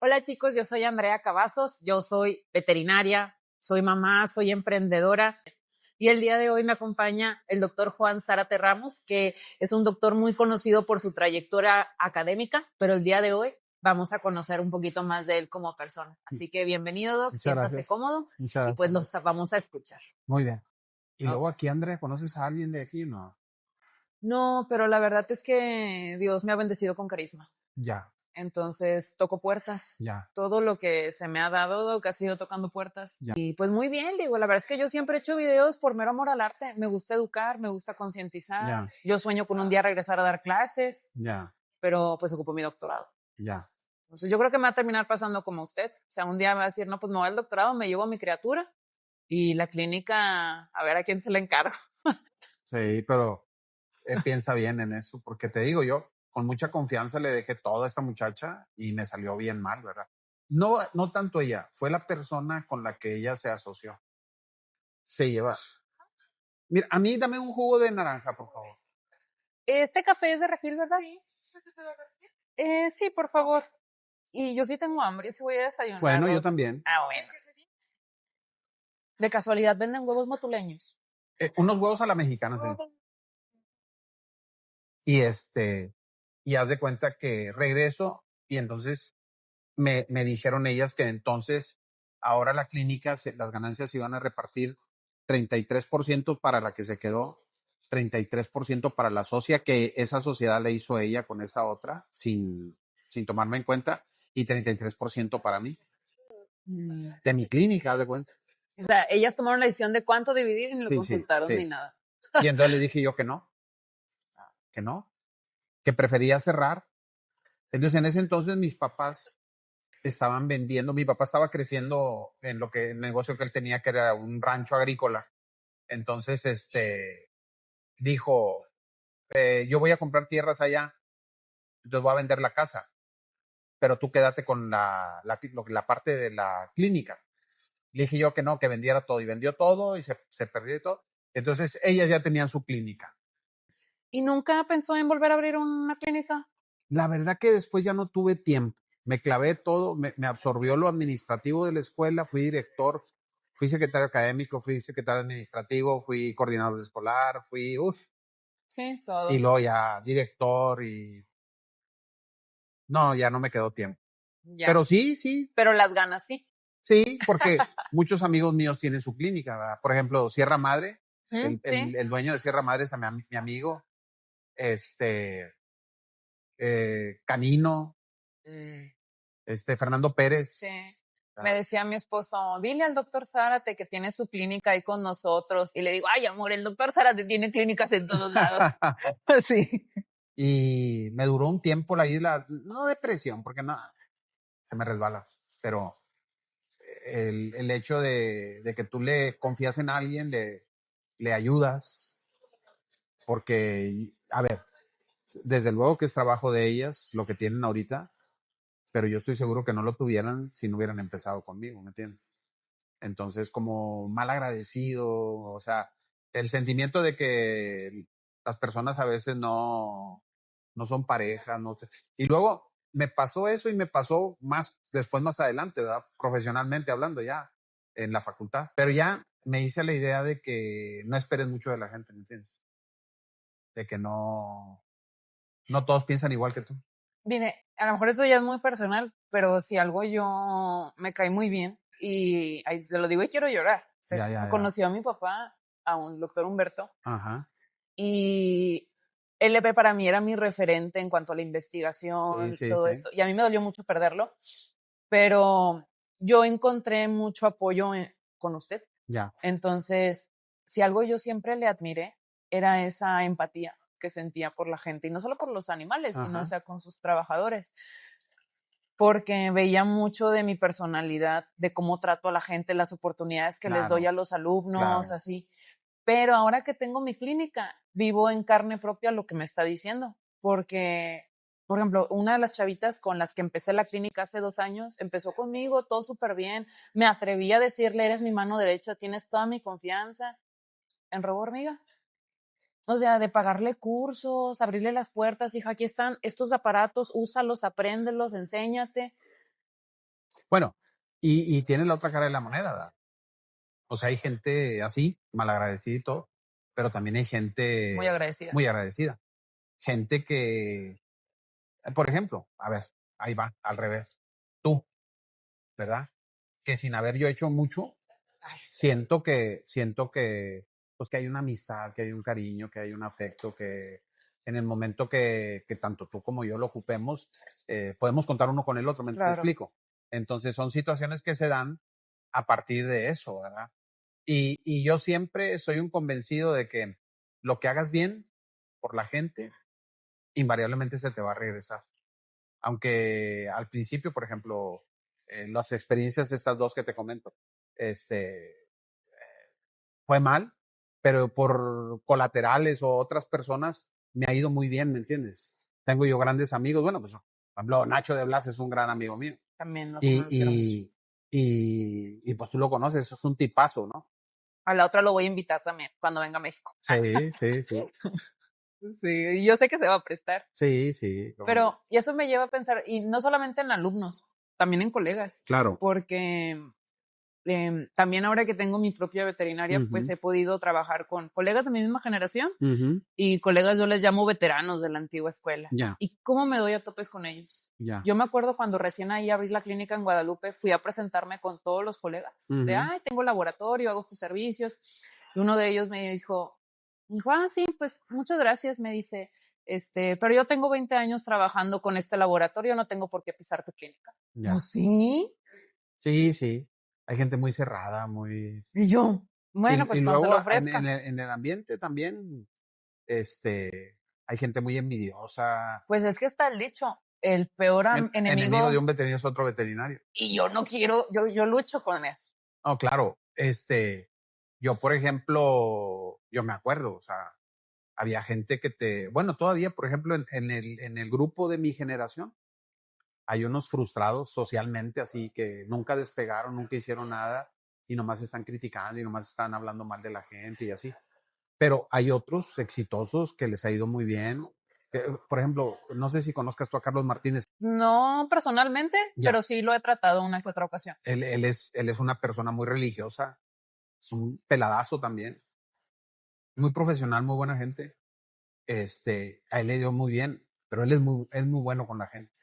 Hola chicos, yo soy Andrea Cavazos, yo soy veterinaria, soy mamá, soy emprendedora y el día de hoy me acompaña el doctor Juan Zárate Ramos, que es un doctor muy conocido por su trayectoria académica, pero el día de hoy vamos a conocer un poquito más de él como persona. Así que bienvenido, Doc, Muchas siéntase gracias. cómodo Muchas y pues gracias. vamos a escuchar. Muy bien. Y Oh. luego aquí, Andrea, ¿conoces a alguien de aquí? No. No, pero la verdad es que Dios me ha bendecido con carisma. Ya, Entonces toco puertas. ya, Todo lo que se me ha dado, que ha sido tocando puertas. ya, Y pues muy bien, digo, la verdad es que yo siempre he hecho videos por mero amor al arte. Me gusta educar, me gusta concientizar. ya, Yo sueño con un día regresar a dar clases, ya, pero pues ocupo mi doctorado. ya. Entonces yo creo que me va a terminar pasando como usted. O sea, un día me va a decir, no, pues no, el doctorado me llevo a mi criatura y la clínica, a ver a quién se la encargo. Sí, pero piensa bien en eso, porque te digo, yo con mucha confianza le dejé todo a esta muchacha y me salió bien mal, ¿verdad? No, no tanto ella, fue la persona con la que ella se asoció. Se lleva. Mira, a mí dame un jugo de naranja, por favor. Este café es de refil, ¿verdad? Sí. Sí, por favor. Y yo sí tengo hambre, yo sí voy a desayunar. Bueno, yo Doc. también. Ah, bueno. De casualidad venden huevos motuleños. Unos huevos a la mexicana, sí. Y y haz de cuenta que regreso y entonces me dijeron ellas que entonces ahora la clínica, las ganancias se iban a repartir 33% para la que se quedó, 33% para la socia, que esa sociedad le hizo ella con esa otra, sin tomarme en cuenta, y 33% para mí, de mi clínica, haz de cuenta. O sea, ellas tomaron la decisión de cuánto dividir y ni lo Sí, sí, consultaron ni sí. nada. Y entonces le dije yo que no, que prefería cerrar. Entonces en ese entonces mis papás estaban vendiendo, mi papá estaba creciendo en el negocio que él tenía, que era un rancho agrícola. Entonces, dijo, yo voy a comprar tierras allá, entonces voy a vender la casa, pero tú quédate con la parte de la clínica. Le dije yo que no, que vendiera todo, y vendió todo y se perdió y todo. Entonces, ellas ya tenían su clínica. ¿Y nunca pensó en volver a abrir una clínica? La verdad que después ya no tuve tiempo. Me clavé todo, me absorbió lo administrativo de la escuela, fui director, fui secretario académico, fui secretario administrativo, fui coordinador escolar, Sí, todo. y luego ya director y no, ya no me quedó tiempo. Ya. Pero sí, sí, Pero las ganas sí. sí, porque muchos amigos míos tienen su clínica, ¿verdad? Por ejemplo, Sierra Madre, Sí. el dueño de Sierra Madre es mi amigo, Canino, Mm, Fernando Pérez. sí. Me decía mi esposo, dile al doctor Zárate que tiene su clínica ahí con nosotros. Y le digo, ay, amor, el doctor Zárate tiene clínicas en todos lados. Sí. Y me duró un tiempo la isla, no depresión, porque no, se me resbala, pero el hecho de que tú le confías en alguien, le ayudas, porque, a ver, desde luego que es trabajo de ellas lo que tienen ahorita, pero yo estoy seguro que no lo tuvieran si no hubieran empezado conmigo, ¿me entiendes? Entonces, como mal agradecido, o sea, el sentimiento de que las personas a veces no son pareja, no sé. Y luego me pasó eso y me pasó después más adelante, ¿verdad? Profesionalmente hablando ya en la facultad. Pero ya me hice la idea de que no esperes mucho de la gente, ¿me entiendes? De que no todos piensan igual que tú. Mire, a lo mejor eso ya es muy personal, pero si algo yo me cae muy bien y ahí se lo digo y quiero llorar. Ya. Conoció a mi papá, a un doctor Humberto, Ajá. y LP para mí era mi referente en cuanto a la investigación, Sí. todo esto. Y a mí me dolió mucho perderlo, pero yo encontré mucho apoyo con usted. Ya. Entonces, si algo yo siempre le admiré, era esa empatía que sentía por la gente, y no solo por los animales, sino, o sea, con sus trabajadores, porque veía mucho de mi personalidad, de cómo trato a la gente, las oportunidades que les doy a los alumnos, así. Pero ahora que tengo mi clínica, vivo en carne propia lo que me está diciendo, porque, por ejemplo, una de las chavitas con las que empecé la clínica hace 2 años, empezó conmigo, todo súper bien, me atreví a decirle, eres mi mano derecha, tienes toda mi confianza, en robo hormiga. O sea, de pagarle cursos, abrirle las puertas, hija, aquí están estos aparatos, úsalos, apréndelos, enséñate. Bueno, y tiene la otra cara de la moneda, ¿verdad? O sea, hay gente así, malagradecida y todo, pero también hay Muy gente agradecida. muy agradecida. Gente que, por ejemplo, a ver, ahí va, al revés. Tú, ¿verdad? Que sin haber yo hecho mucho, siento que, pues que hay una amistad, que hay un cariño, que hay un afecto, que en el momento que tanto tú como yo lo ocupemos, podemos contar uno con el otro, ¿me Claro. explico? Entonces son situaciones que se dan a partir de eso, ¿verdad? Y yo siempre soy un convencido de que lo que hagas bien por la gente, invariablemente se te va a regresar. Aunque al principio, por ejemplo, las experiencias estas dos que te comento, este, fue mal, pero por colaterales o otras personas me ha ido muy bien, ¿me entiendes? Tengo yo grandes amigos, bueno, pues, por ejemplo, Nacho de Blas es un gran amigo mío. También lo Y, quiero mucho. pues tú lo conoces, es un tipazo, ¿no? A la otra lo voy a invitar también cuando venga a México. Sí, sí, sí. Sí, yo sé que se va a prestar. Sí, sí. Pero, y eso me lleva a pensar, y no solamente en alumnos, también en colegas. Claro. Porque también ahora que tengo mi propia veterinaria, pues he podido trabajar con colegas de mi misma generación y colegas yo les llamo veteranos de la antigua escuela. Ya. ¿Y cómo me doy a topes con ellos? Ya. Yo me acuerdo cuando recién ahí abrí la clínica en Guadalupe, fui a presentarme con todos los colegas. De, ay, tengo laboratorio, hago estos servicios. Y uno de ellos me dijo, sí, pues muchas gracias, me dice, pero yo tengo 20 años trabajando con este laboratorio, no tengo por qué pisar tu clínica. Ya. ¿Oh, sí? Sí, sí. Hay gente muy cerrada, muy... Y yo, bueno, pues y cuando se luego lo ofrezca. en el ambiente también, hay gente muy envidiosa. Pues es que está el dicho, el peor Enemigo de enemigo, un veterinario es otro veterinario. y yo no quiero, yo lucho con eso. No, claro. Yo, por ejemplo, yo me acuerdo, o sea, había gente que bueno, todavía, por ejemplo, en el grupo de mi generación, hay unos frustrados socialmente, así que nunca despegaron, nunca hicieron nada y nomás están criticando y nomás están hablando mal de la gente y así. Pero hay otros exitosos que les ha ido muy bien. Por ejemplo, no sé si conozcas tú a Carlos Martínez. No personalmente, Ya. pero sí lo he tratado una que otra ocasión. Él es una persona muy religiosa, es un peladazo también, muy profesional, muy buena gente. A él le dio muy bien, pero él es muy bueno con la gente.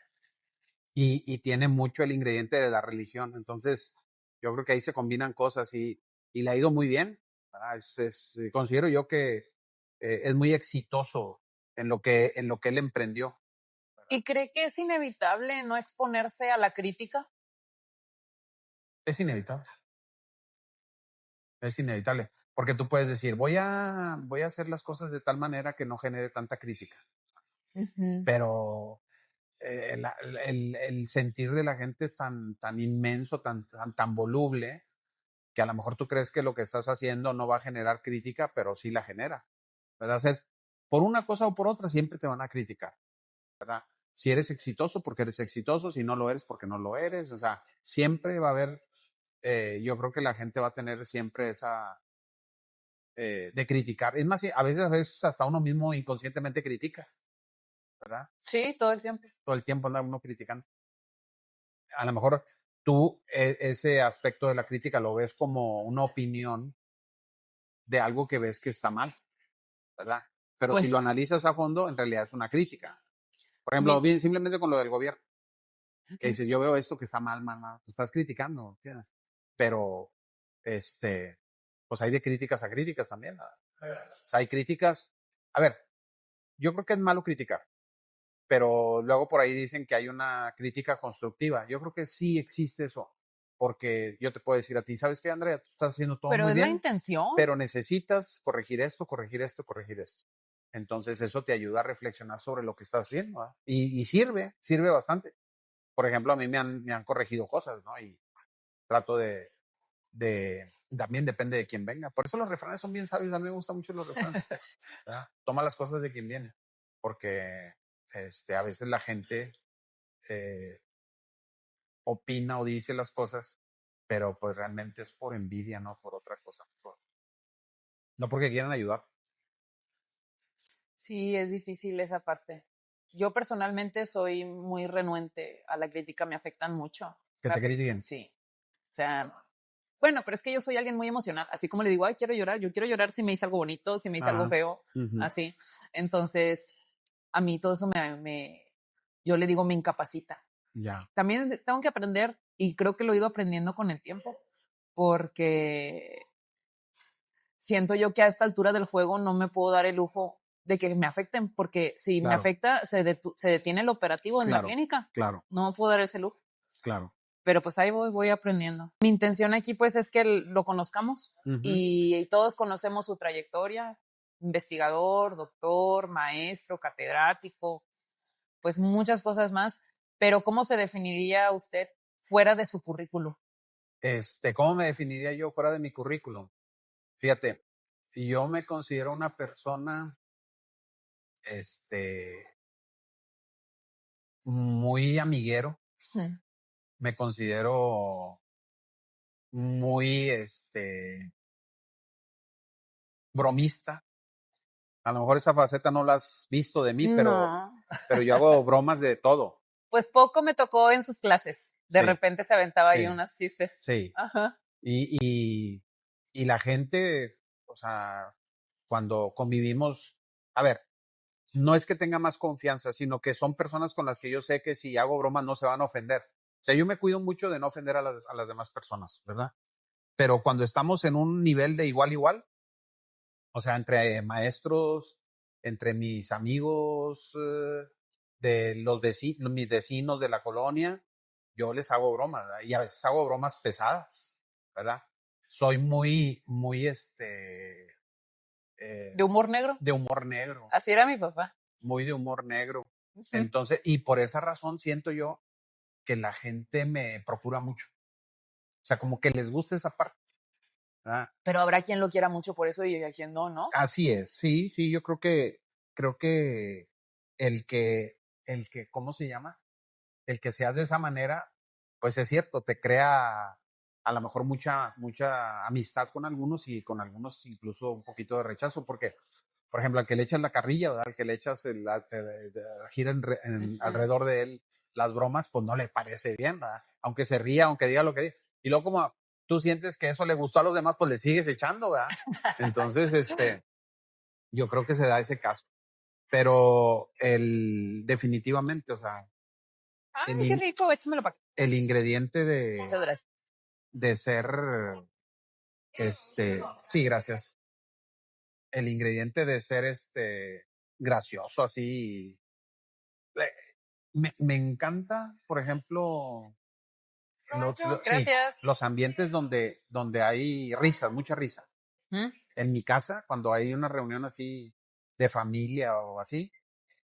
Y tiene mucho el ingrediente de la religión. Entonces, yo creo que ahí se combinan cosas y le ha ido muy bien. Considero yo que es muy exitoso en lo que él emprendió. ¿Y cree que es inevitable no exponerse a la crítica? Es inevitable, es inevitable. Porque tú puedes decir, voy a hacer las cosas de tal manera que no genere tanta crítica. Pero el sentir de la gente es tan inmenso, tan voluble, que a lo mejor tú crees que lo que estás haciendo no va a generar crítica, pero sí la genera, ¿verdad? Por una cosa o por otra siempre te van a criticar, ¿verdad? Si eres exitoso, porque eres exitoso, si no lo eres, porque no lo eres, o sea, siempre va a haber, yo creo que la gente va a tener siempre esa de criticar. Es más, a veces hasta uno mismo inconscientemente critica, ¿verdad? Sí, todo el tiempo. Todo el tiempo anda uno criticando. A lo mejor tú ese aspecto de la crítica lo ves como una opinión de algo que ves que está mal, ¿verdad? Pero si lo Pues, analizas a fondo, en realidad es una crítica. Por ejemplo, mi, bien simplemente con lo del gobierno, que dices, yo veo esto que está mal, mal, mal, tú estás criticando, ¿entiendes? Pero, pues hay de críticas a críticas también, ¿verdad? O sea, hay críticas, a ver, yo creo que es malo criticar, pero luego por ahí dicen que hay una crítica constructiva. Yo creo que sí existe eso, porque yo te puedo decir a ti, ¿sabes qué, Andrea? Tú estás haciendo todo pero muy es la bien, intención. pero necesitas corregir esto, corregir esto, corregir esto. Entonces eso te ayuda a reflexionar sobre lo que estás haciendo, ¿verdad? Y sirve bastante. Por ejemplo, a mí me han corregido cosas, ¿no? Y trato también depende de quién venga. Por eso los refranes son bien sabios, a mí me gustan mucho los refranes. ¿Verdad? Toma las cosas de quien viene, porque a veces la gente eh, opina o dice las cosas, pero pues realmente es por envidia, no por otra cosa. No porque quieran ayudar. Sí, es difícil esa parte. Yo personalmente soy muy renuente a la crítica, me afectan mucho. Que te critiquen. Sí. O sea, bueno, pero es que yo soy alguien muy emocional. Así como le digo, ay, quiero llorar. Yo quiero llorar si me hice algo bonito, si me hice algo feo, así. Entonces, a mí todo eso yo le digo, me incapacita. Ya. También tengo que aprender, y creo que lo he ido aprendiendo con el tiempo, porque siento yo que a esta altura del juego no me puedo dar el lujo de que me afecten, porque si me afecta, se detiene el operativo en la clínica. Claro. No me puedo dar ese lujo. Claro. Pero pues ahí voy aprendiendo. Mi intención aquí pues es que lo conozcamos y todos conocemos su trayectoria, investigador, doctor, maestro, catedrático, pues muchas cosas más, pero ¿cómo se definiría usted fuera de su currículum? ¿Cómo me definiría yo fuera de mi currículum? Fíjate, yo me considero una persona, muy amiguero. Me considero muy, bromista. A lo mejor esa faceta no la has visto de mí, pero yo hago bromas de todo. Pues poco me tocó en sus clases. De repente se aventaba ahí unas chistes. Sí. Ajá. Y la gente, o sea, cuando convivimos, a ver, no es que tenga más confianza, sino que son personas con las que yo sé que si hago bromas no se van a ofender. O sea, yo me cuido mucho de no ofender a las demás personas, ¿verdad? Pero cuando estamos en un nivel de igual a igual, o sea, entre maestros, entre mis amigos, de mis vecinos de la colonia, yo les hago bromas, ¿verdad? Y a veces hago bromas pesadas, ¿verdad? Soy muy, muy, ¿De humor negro? de humor negro. Así era mi papá. Muy de humor negro. Entonces, y por esa razón siento yo que la gente me procura mucho. O sea, como que les gusta esa parte, ¿verdad? Pero habrá quien lo quiera mucho por eso y a quien no, ¿no? Así es, sí, yo creo que el que, ¿cómo se llama? El que seas de esa manera, pues es cierto, te crea a lo mejor mucha amistad con algunos y con algunos incluso un poquito de rechazo, porque, por ejemplo, al que le echas la carrilla, ¿verdad? Al que le echas gira alrededor de él las bromas, pues no le parece bien, ¿verdad? Aunque se ría, aunque diga lo que diga. Y luego como tú sientes que eso le gustó a los demás, pues le sigues echando, ¿verdad? Entonces, yo creo que se da ese caso. Pero definitivamente, o sea, qué rico, échamelo para acá. el ingrediente Muchas gracias. de ser, sí, gracias. El ingrediente de ser, gracioso, así. Me encanta, por ejemplo, Gracias. los ambientes donde hay risas, mucha risa. En mi casa, cuando hay una reunión así de familia o así,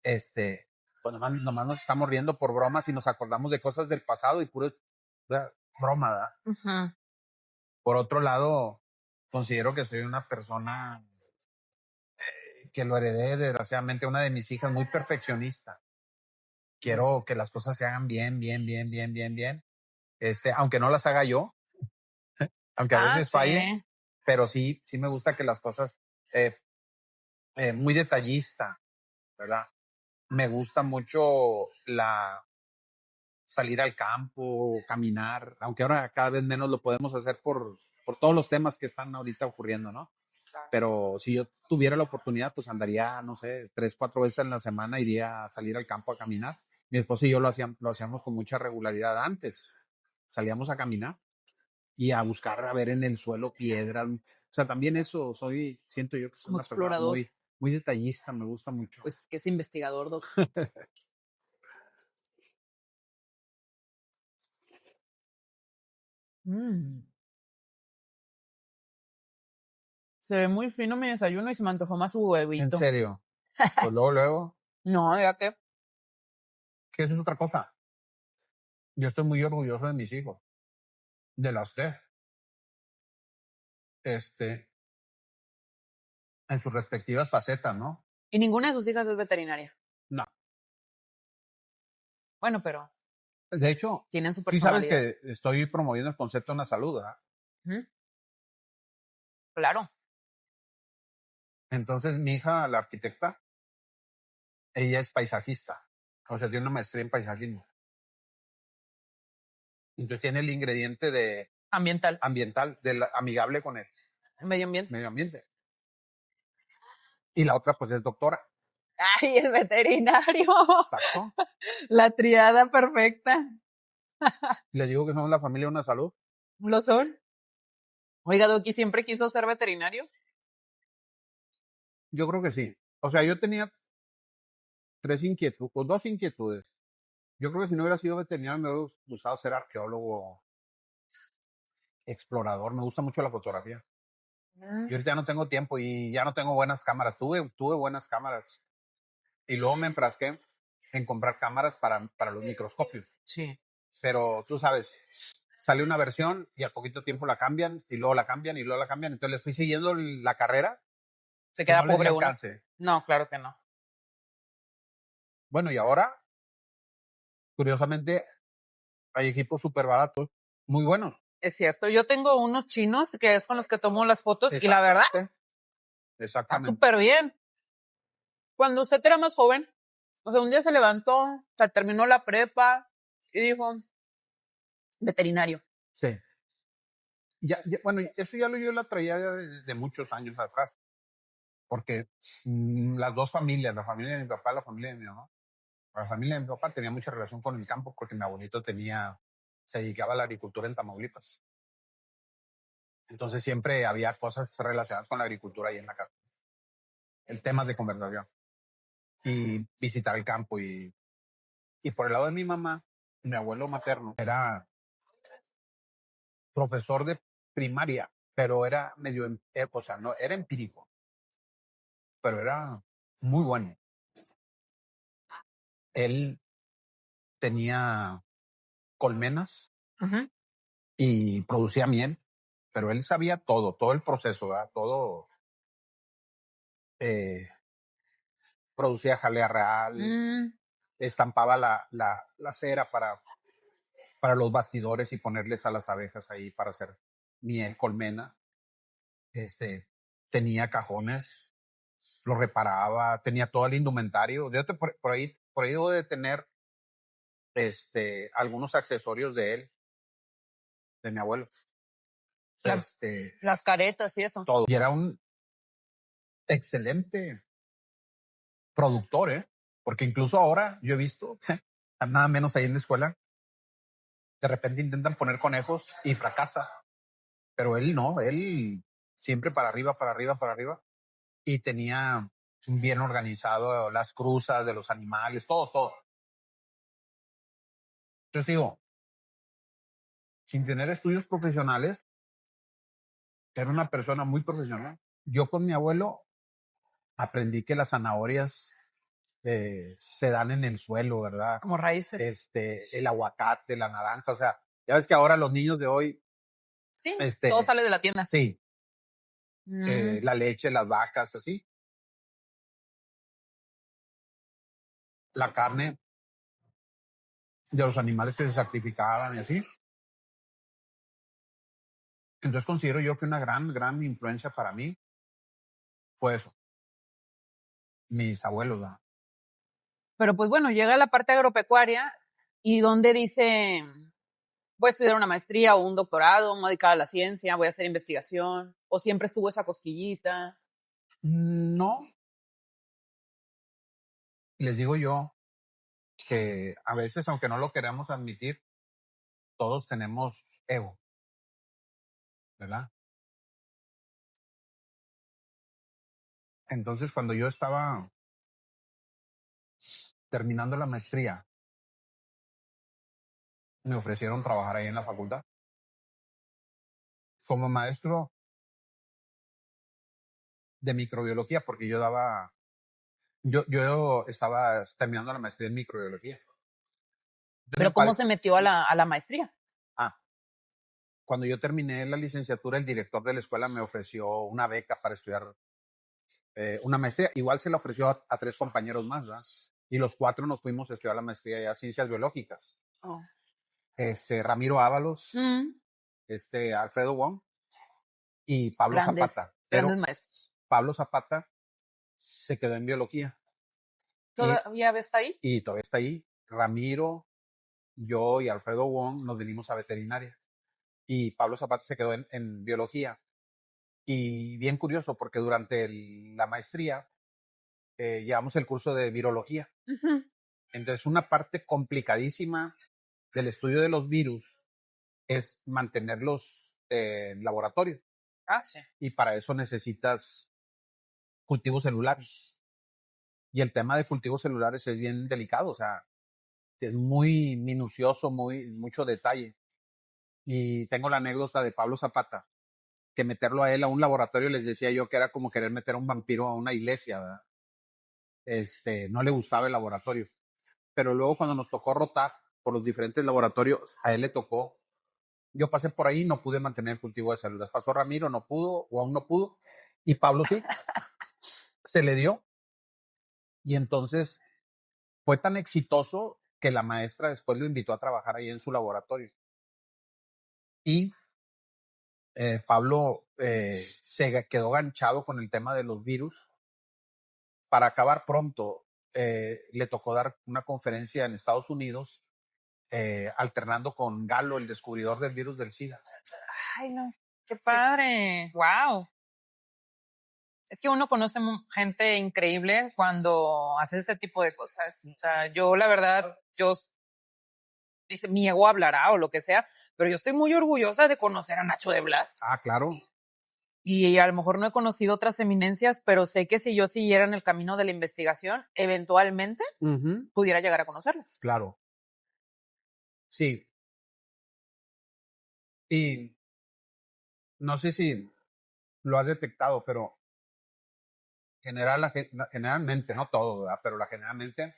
pues nomás nos estamos riendo por bromas y nos acordamos de cosas del pasado y puro broma, ¿verdad? Por otro lado, considero que soy una persona que lo heredé desgraciadamente, una de mis hijas muy perfeccionista. Quiero que las cosas se hagan bien, bien, bien, bien, bien, bien. Aunque no las haga yo, aunque a veces falle, pero sí me gusta que las cosas, muy detallista, ¿verdad? Me gusta mucho salir al campo, caminar, aunque ahora cada vez menos lo podemos hacer por todos los temas que están ahorita ocurriendo, ¿no? Pero si yo tuviera la oportunidad, pues andaría, no sé, 3, 4 veces en la semana, iría a salir al campo a caminar. Mi esposo y yo lo hacíamos con mucha regularidad antes. Salíamos a caminar y a buscar, a ver en el suelo piedras. O sea, también eso siento yo que soy una persona muy, muy detallista, me gusta mucho. Pues que es investigador, doc. Se ve muy fino mi desayuno y se me antojó más su huevito. ¿En serio? Pues luego. No, ¿ya qué? ¿Qué es otra cosa? Yo estoy muy orgulloso de mis hijos. De las tres. En sus respectivas facetas, ¿no? Y ninguna de sus hijas es veterinaria. No. Bueno, pero de hecho, tienen su sí sabes personalidad. que estoy promoviendo el concepto de una salud, ¿verdad? Claro. Entonces, mi hija, la arquitecta, ella es paisajista. O sea, tiene una maestría en paisajismo. Entonces tiene el ingrediente de Ambiental. Amigable con el Medio ambiente. medio ambiente. Y la otra, pues, es doctora. Ay, el veterinario. Exacto. La triada perfecta. Les digo que somos la familia de una salud. ¿Lo son? Oiga, Doki, ¿siempre quiso ser veterinario? Yo creo que sí. O sea, yo tenía dos inquietudes. Yo creo que si no hubiera sido veterinario me hubiera gustado ser arqueólogo, explorador. Me gusta mucho la fotografía. Yo ahorita ya no tengo tiempo y ya no tengo buenas cámaras. Tuve buenas cámaras. Y luego me enfrasqué en comprar cámaras para los microscopios. Sí. Pero tú sabes, sale una versión y al poquito tiempo la cambian y luego la cambian y luego la cambian. Entonces les fui siguiendo la carrera. Se queda no les di pobre uno. alcance. No, claro que no. Bueno, y ahora, curiosamente, hay equipos súper baratos, muy buenos. Es cierto. Yo tengo unos chinos que es con los que tomo las fotos y la verdad está Exactamente. súper bien. Cuando usted era más joven, o sea, un día se levantó, se terminó la prepa y dijo, veterinario. Sí. Bueno, eso ya yo la traía desde muchos años atrás. Porque las dos familias, la familia de mi papá y la familia de mi mamá, la familia de mi papá tenía mucha relación con el campo porque mi abuelito se dedicaba a la agricultura en Tamaulipas. Entonces siempre había cosas relacionadas con la agricultura ahí en la casa. El tema de conversación. Y visitar el campo. Y por el lado de mi mamá, mi abuelo materno era profesor de primaria, pero era o sea, no, era empírico, pero era muy bueno. Él tenía colmenas y producía miel, pero él sabía todo el proceso, ¿verdad? Todo. Producía jalea real, estampaba la cera para los bastidores y ponerles a las abejas ahí para hacer miel, colmena. Tenía cajones, lo reparaba, tenía todo el indumentario. Por ahí debo de tener algunos accesorios de él, de mi abuelo. Las caretas y eso. Todo. Y era un excelente productor, ¿eh? Porque incluso ahora yo he visto, nada menos ahí en la escuela, de repente intentan poner conejos y fracasa. Pero él no, él siempre para arriba, para arriba, para arriba. Y tenía bien organizado las cruzas de los animales, todo. Entonces digo, sin tener estudios profesionales, era una persona muy profesional. Yo con mi abuelo aprendí que las zanahorias se dan en el suelo, ¿verdad? Como raíces. El aguacate, la naranja, o sea, ya ves que ahora los niños de hoy... Sí, todo sale de la tienda. Sí. La leche, las vacas, así. La carne de los animales que se sacrificaban y así. Entonces considero yo que una gran influencia para mí fue eso. Mis abuelos, ¿verdad? Pero pues bueno, llega la parte agropecuaria y donde dice, voy a estudiar una maestría o un doctorado, me voy a dedicar a la ciencia, voy a hacer investigación, o siempre estuvo esa cosquillita. No. Les digo yo que a veces, aunque no lo queramos admitir, todos tenemos ego, ¿verdad? Entonces, cuando yo estaba terminando la maestría, me ofrecieron trabajar ahí en la facultad como maestro de microbiología, porque yo estaba terminando la maestría en microbiología. Entonces, pero ¿cómo se metió a la maestría? Cuando yo terminé la licenciatura, el director de la escuela me ofreció una beca para estudiar una maestría. Igual se la ofreció a 3 compañeros más, ¿verdad? Y los 4 nos fuimos a estudiar la maestría de Ciencias Biológicas. Oh. Ramiro Ábalos, Alfredo Wong y Pablo Zapata. Grandes maestros. Pablo Zapata se quedó en biología. ¿Todavía está ahí? Y todavía está ahí. Ramiro yo y Alfredo Wong nos venimos a veterinaria y Pablo Zapata se quedó en biología. Y bien curioso porque durante la maestría llevamos el curso de virología. Ujú. Entonces una parte complicadísima del estudio de los virus es mantenerlos en laboratorio. Ah, sí. Y para eso necesitas cultivos celulares. Y el tema de cultivos celulares es bien delicado, o sea, es muy minucioso, mucho detalle. Y tengo la anécdota de Pablo Zapata, que meterlo a él a un laboratorio, les decía yo que era como querer meter a un vampiro a una iglesia, ¿verdad? No le gustaba el laboratorio. Pero luego cuando nos tocó rotar por los diferentes laboratorios, a él le tocó. Yo pasé por ahí, no pude mantener el cultivo de células. Pasó Ramiro, no pudo, o aún no pudo, y Pablo sí, se le dio. Y entonces fue tan exitoso que la maestra después lo invitó a trabajar ahí en su laboratorio. Y Pablo se quedó ganchado con el tema de los virus. Para acabar pronto, le tocó dar una conferencia en Estados Unidos, alternando con Galo, el descubridor del virus del SIDA. Ay, no. Qué padre. Wow. Es que uno conoce gente increíble cuando hace ese tipo de cosas. O sea, yo la verdad, dice, mi ego hablará o lo que sea, pero yo estoy muy orgullosa de conocer a Nacho de Blas. Ah, claro. Y a lo mejor no he conocido otras eminencias, pero sé que si yo siguiera en el camino de la investigación, eventualmente pudiera llegar a conocerlas. Claro. Sí. Y no sé si lo has detectado, pero generalmente, no todo, ¿verdad? Pero generalmente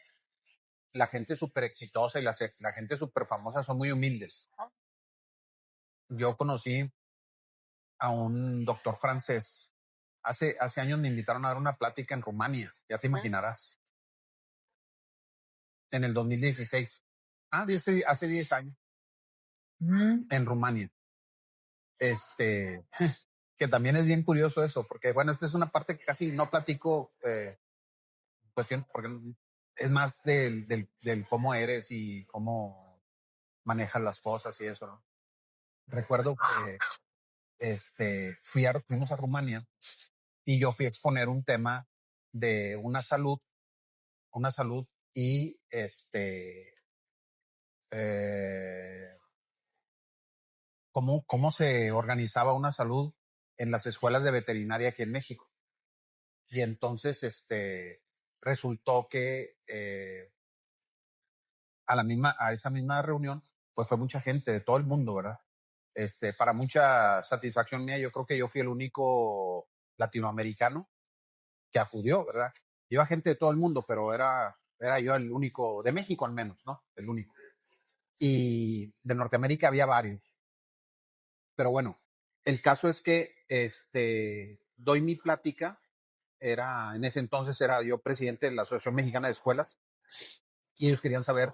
la gente súper exitosa y la gente súper famosa son muy humildes. Yo conocí a un doctor francés. Hace años me invitaron a dar una plática en Rumania, ya te imaginarás, en el 2016. Hace 10 años, en Rumania. Que también es bien curioso eso, porque bueno, esta es una parte que casi no platico, cuestión, porque es más del cómo eres y cómo manejas las cosas y eso, ¿no? Recuerdo que fuimos a Rumania y yo fui a exponer un tema de una salud y cómo se organizaba una salud en las escuelas de veterinaria aquí en México. Y entonces resultó que a esa misma reunión, pues fue mucha gente de todo el mundo, ¿verdad? Para mucha satisfacción mía, yo creo que yo fui el único latinoamericano que acudió, ¿verdad? Iba gente de todo el mundo, pero era yo el único, de México al menos, ¿no? El único. Y de Norteamérica había varios. Pero bueno, el caso es que doy mi plática. En ese entonces era yo presidente de la Asociación Mexicana de Escuelas y ellos querían saber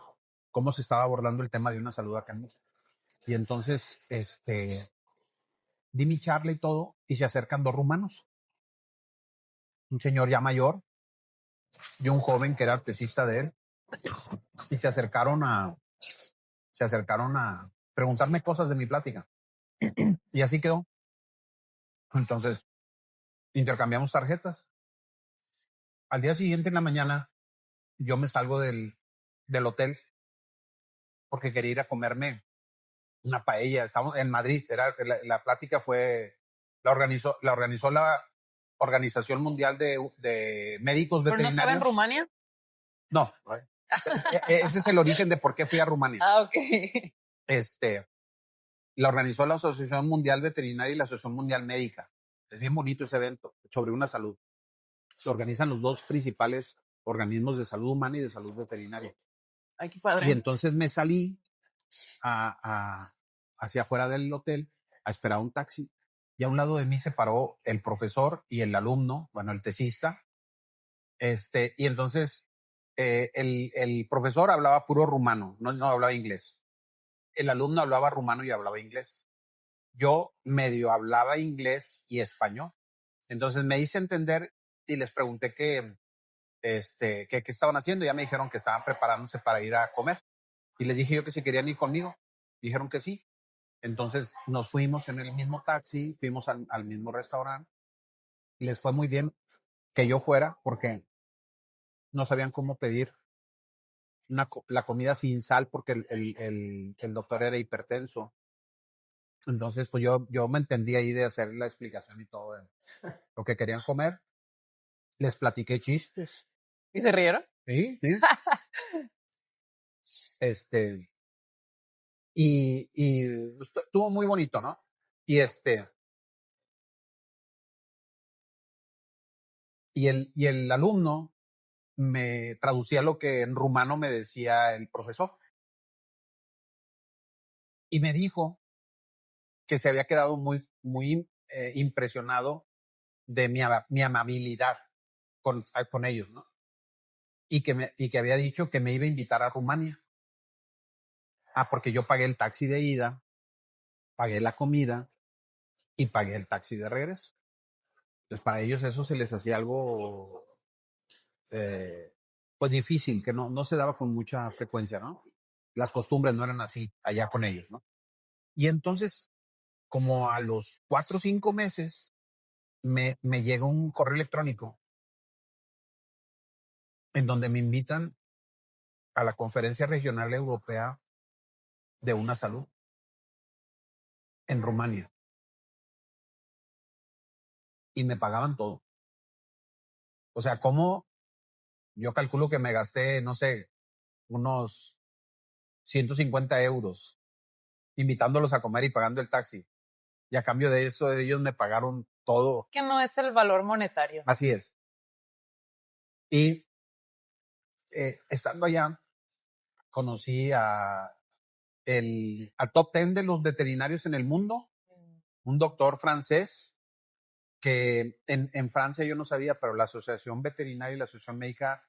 cómo se estaba abordando el tema de una salud acá en México. Y entonces, di mi charla y todo, y se acercan dos rumanos, un señor ya mayor y un joven que era artesista de él, y se acercaron a preguntarme cosas de mi plática. Y así quedó. Entonces, intercambiamos tarjetas. Al día siguiente en la mañana, yo me salgo del hotel porque quería ir a comerme una paella. Estamos en Madrid. La plática la organizó la Organización Mundial de Médicos ¿Pero no Veterinarios. estaba en Rumania? No, ese es el origen de por qué fui a Rumania. Ah, ok. La organizó la Asociación Mundial Veterinaria y la Asociación Mundial Médica. Es bien bonito ese evento sobre una salud. Lo organizan los dos principales organismos de salud humana y de salud veterinaria. Ay, qué padre. Y entonces me salí hacia afuera del hotel a esperar un taxi. Y a un lado de mí se paró el profesor y el alumno, bueno, el tesista. Y entonces el profesor hablaba puro rumano, no hablaba inglés. El alumno hablaba rumano y hablaba inglés. Yo medio hablaba inglés y español. Entonces me hice entender y les pregunté qué estaban haciendo. Ya me dijeron que estaban preparándose para ir a comer. Y les dije yo que si querían ir conmigo. Dijeron que sí. Entonces nos fuimos en el mismo taxi, fuimos al mismo restaurante. Les fue muy bien que yo fuera porque no sabían cómo pedir la comida sin sal porque el doctor era hipertenso. Entonces, pues yo me entendí ahí de hacer la explicación y todo de lo que querían comer. Les platiqué chistes. ¿Y se rieron? Sí, sí. Este, y pues, estuvo muy bonito, ¿no? Y y el alumno me traducía lo que en rumano me decía el profesor. Y me dijo que se había quedado muy impresionado de mi amabilidad con ellos, ¿no? Y que había dicho que me iba a invitar a Rumania. Ah, porque yo pagué el taxi de ida, pagué la comida y pagué el taxi de regreso. Entonces, para ellos eso se les hacía algo, pues difícil, que no se daba con mucha frecuencia, ¿no? Las costumbres no eran así allá con ellos, ¿no? Y entonces, como a los 4 o 5 meses, me llega un correo electrónico en donde me invitan a la Conferencia Regional Europea de Una Salud en Rumania y me pagaban todo. O sea, como yo calculo que me gasté, no sé, unos 150 euros invitándolos a comer y pagando el taxi. Y a cambio de eso, ellos me pagaron todo. Es que no es el valor monetario. Así es. Y estando allá, conocí al top 10 de los veterinarios en el mundo, un doctor francés que en Francia yo no sabía, pero la Asociación Veterinaria y la Asociación Médica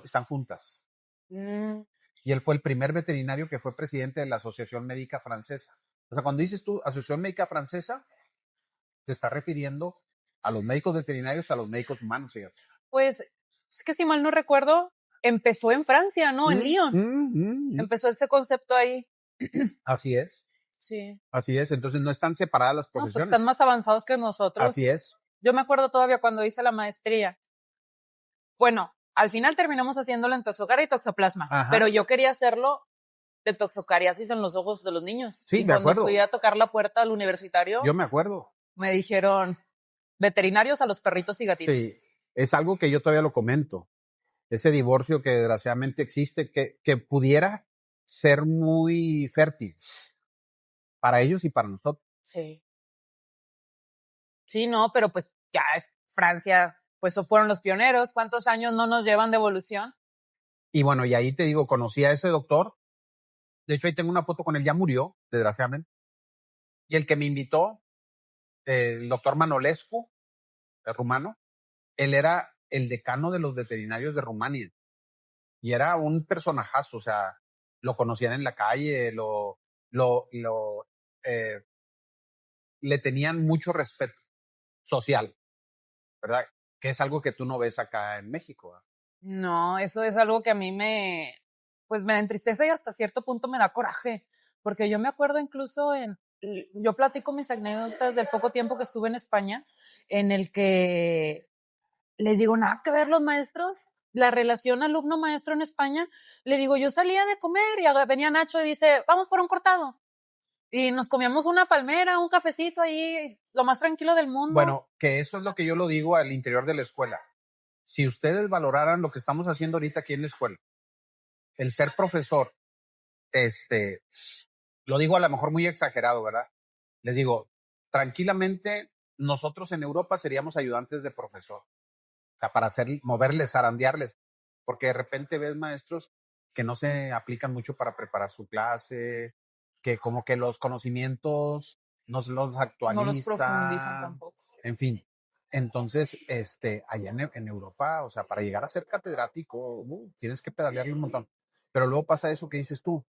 están juntas. Y él fue el primer veterinario que fue presidente de la Asociación Médica Francesa. O sea, cuando dices tú Asociación Médica Francesa, te está refiriendo a los médicos veterinarios, a los médicos humanos, fíjate. Pues es que si mal no recuerdo, empezó en Francia, ¿no? En Lyon. Empezó ese concepto ahí. Así es. Sí. Así es. Entonces no están separadas las profesiones. No, pues están más avanzados que nosotros. Así es. Yo me acuerdo todavía cuando hice la maestría. Bueno, al final terminamos haciéndolo en toxocaria y toxoplasma. Ajá. Pero yo quería hacerlo de toxocariasis en los ojos de los niños. Sí, y me acuerdo. Cuando fui a tocar la puerta al universitario, yo me acuerdo. Me dijeron veterinarios a los perritos y gatitos. Sí, es algo que yo todavía lo comento. Ese divorcio que desgraciadamente existe, que pudiera ser muy fértil para ellos y para nosotros. Sí. Sí, no, pero pues ya es Francia, pues fueron los pioneros. ¿Cuántos años no nos llevan de evolución? Y bueno, y ahí te digo, conocí a ese doctor. De hecho, ahí tengo una foto con él, ya murió, desgraciadamente. Y el que me invitó, el doctor Manolescu, el rumano, él era el decano de los veterinarios de Rumania. Y era un personajazo, o sea, lo conocían en la calle, le tenían mucho respeto social, ¿verdad? Que es algo que tú no ves acá en México, ¿verdad? No, eso es algo que a mí pues me entristece y hasta cierto punto me da coraje, porque yo me acuerdo incluso yo platico mis anécdotas del poco tiempo que estuve en España, en el que les digo, nada que ver los maestros, la relación alumno-maestro en España, le digo, yo salía de comer y venía Nacho y dice, vamos por un cortado. Y nos comíamos una palmera, un cafecito ahí, lo más tranquilo del mundo. Bueno, que eso es lo que yo lo digo al interior de la escuela. Si ustedes valoraran lo que estamos haciendo ahorita aquí en la escuela, el ser profesor, lo digo a lo mejor muy exagerado, ¿verdad? Les digo, tranquilamente, nosotros en Europa seríamos ayudantes de profesor. O sea, para moverles, zarandearles. Porque de repente ves maestros que no se aplican mucho para preparar su clase, que como que los conocimientos no se los actualizan. No los profundizan tampoco. En fin. Entonces, allá en Europa, o sea, para llegar a ser catedrático, tienes que pedalearle un montón. Pero luego pasa eso que dices tú.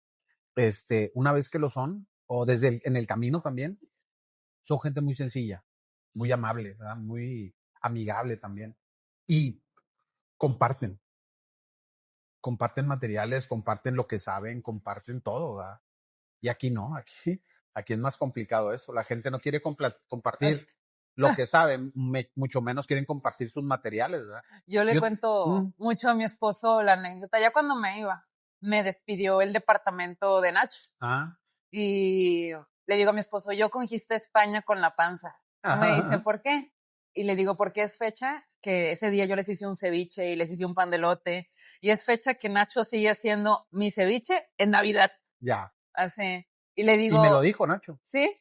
Una vez que lo son, o en el camino también, son gente muy sencilla, muy amable, ¿verdad? Muy amigable también. Y comparten. comparten materiales, comparten lo que saben, comparten todo, ¿verdad? Y aquí no, aquí es más complicado eso. La gente no quiere compartir lo que saben, mucho menos quieren compartir sus materiales, ¿verdad? Yo le cuento mucho a mi esposo la anécdota. Ya cuando me iba, me despidió el departamento de Nacho. Y le digo a mi esposo, yo conquisté España con la panza. Y me dice, ¿por qué? Y le digo, porque es fecha que ese día yo les hice un ceviche y les hice un pan de elote. Y es fecha que Nacho sigue haciendo mi ceviche en Navidad. Ya. Así. Y le digo. Y me lo dijo Nacho. Sí.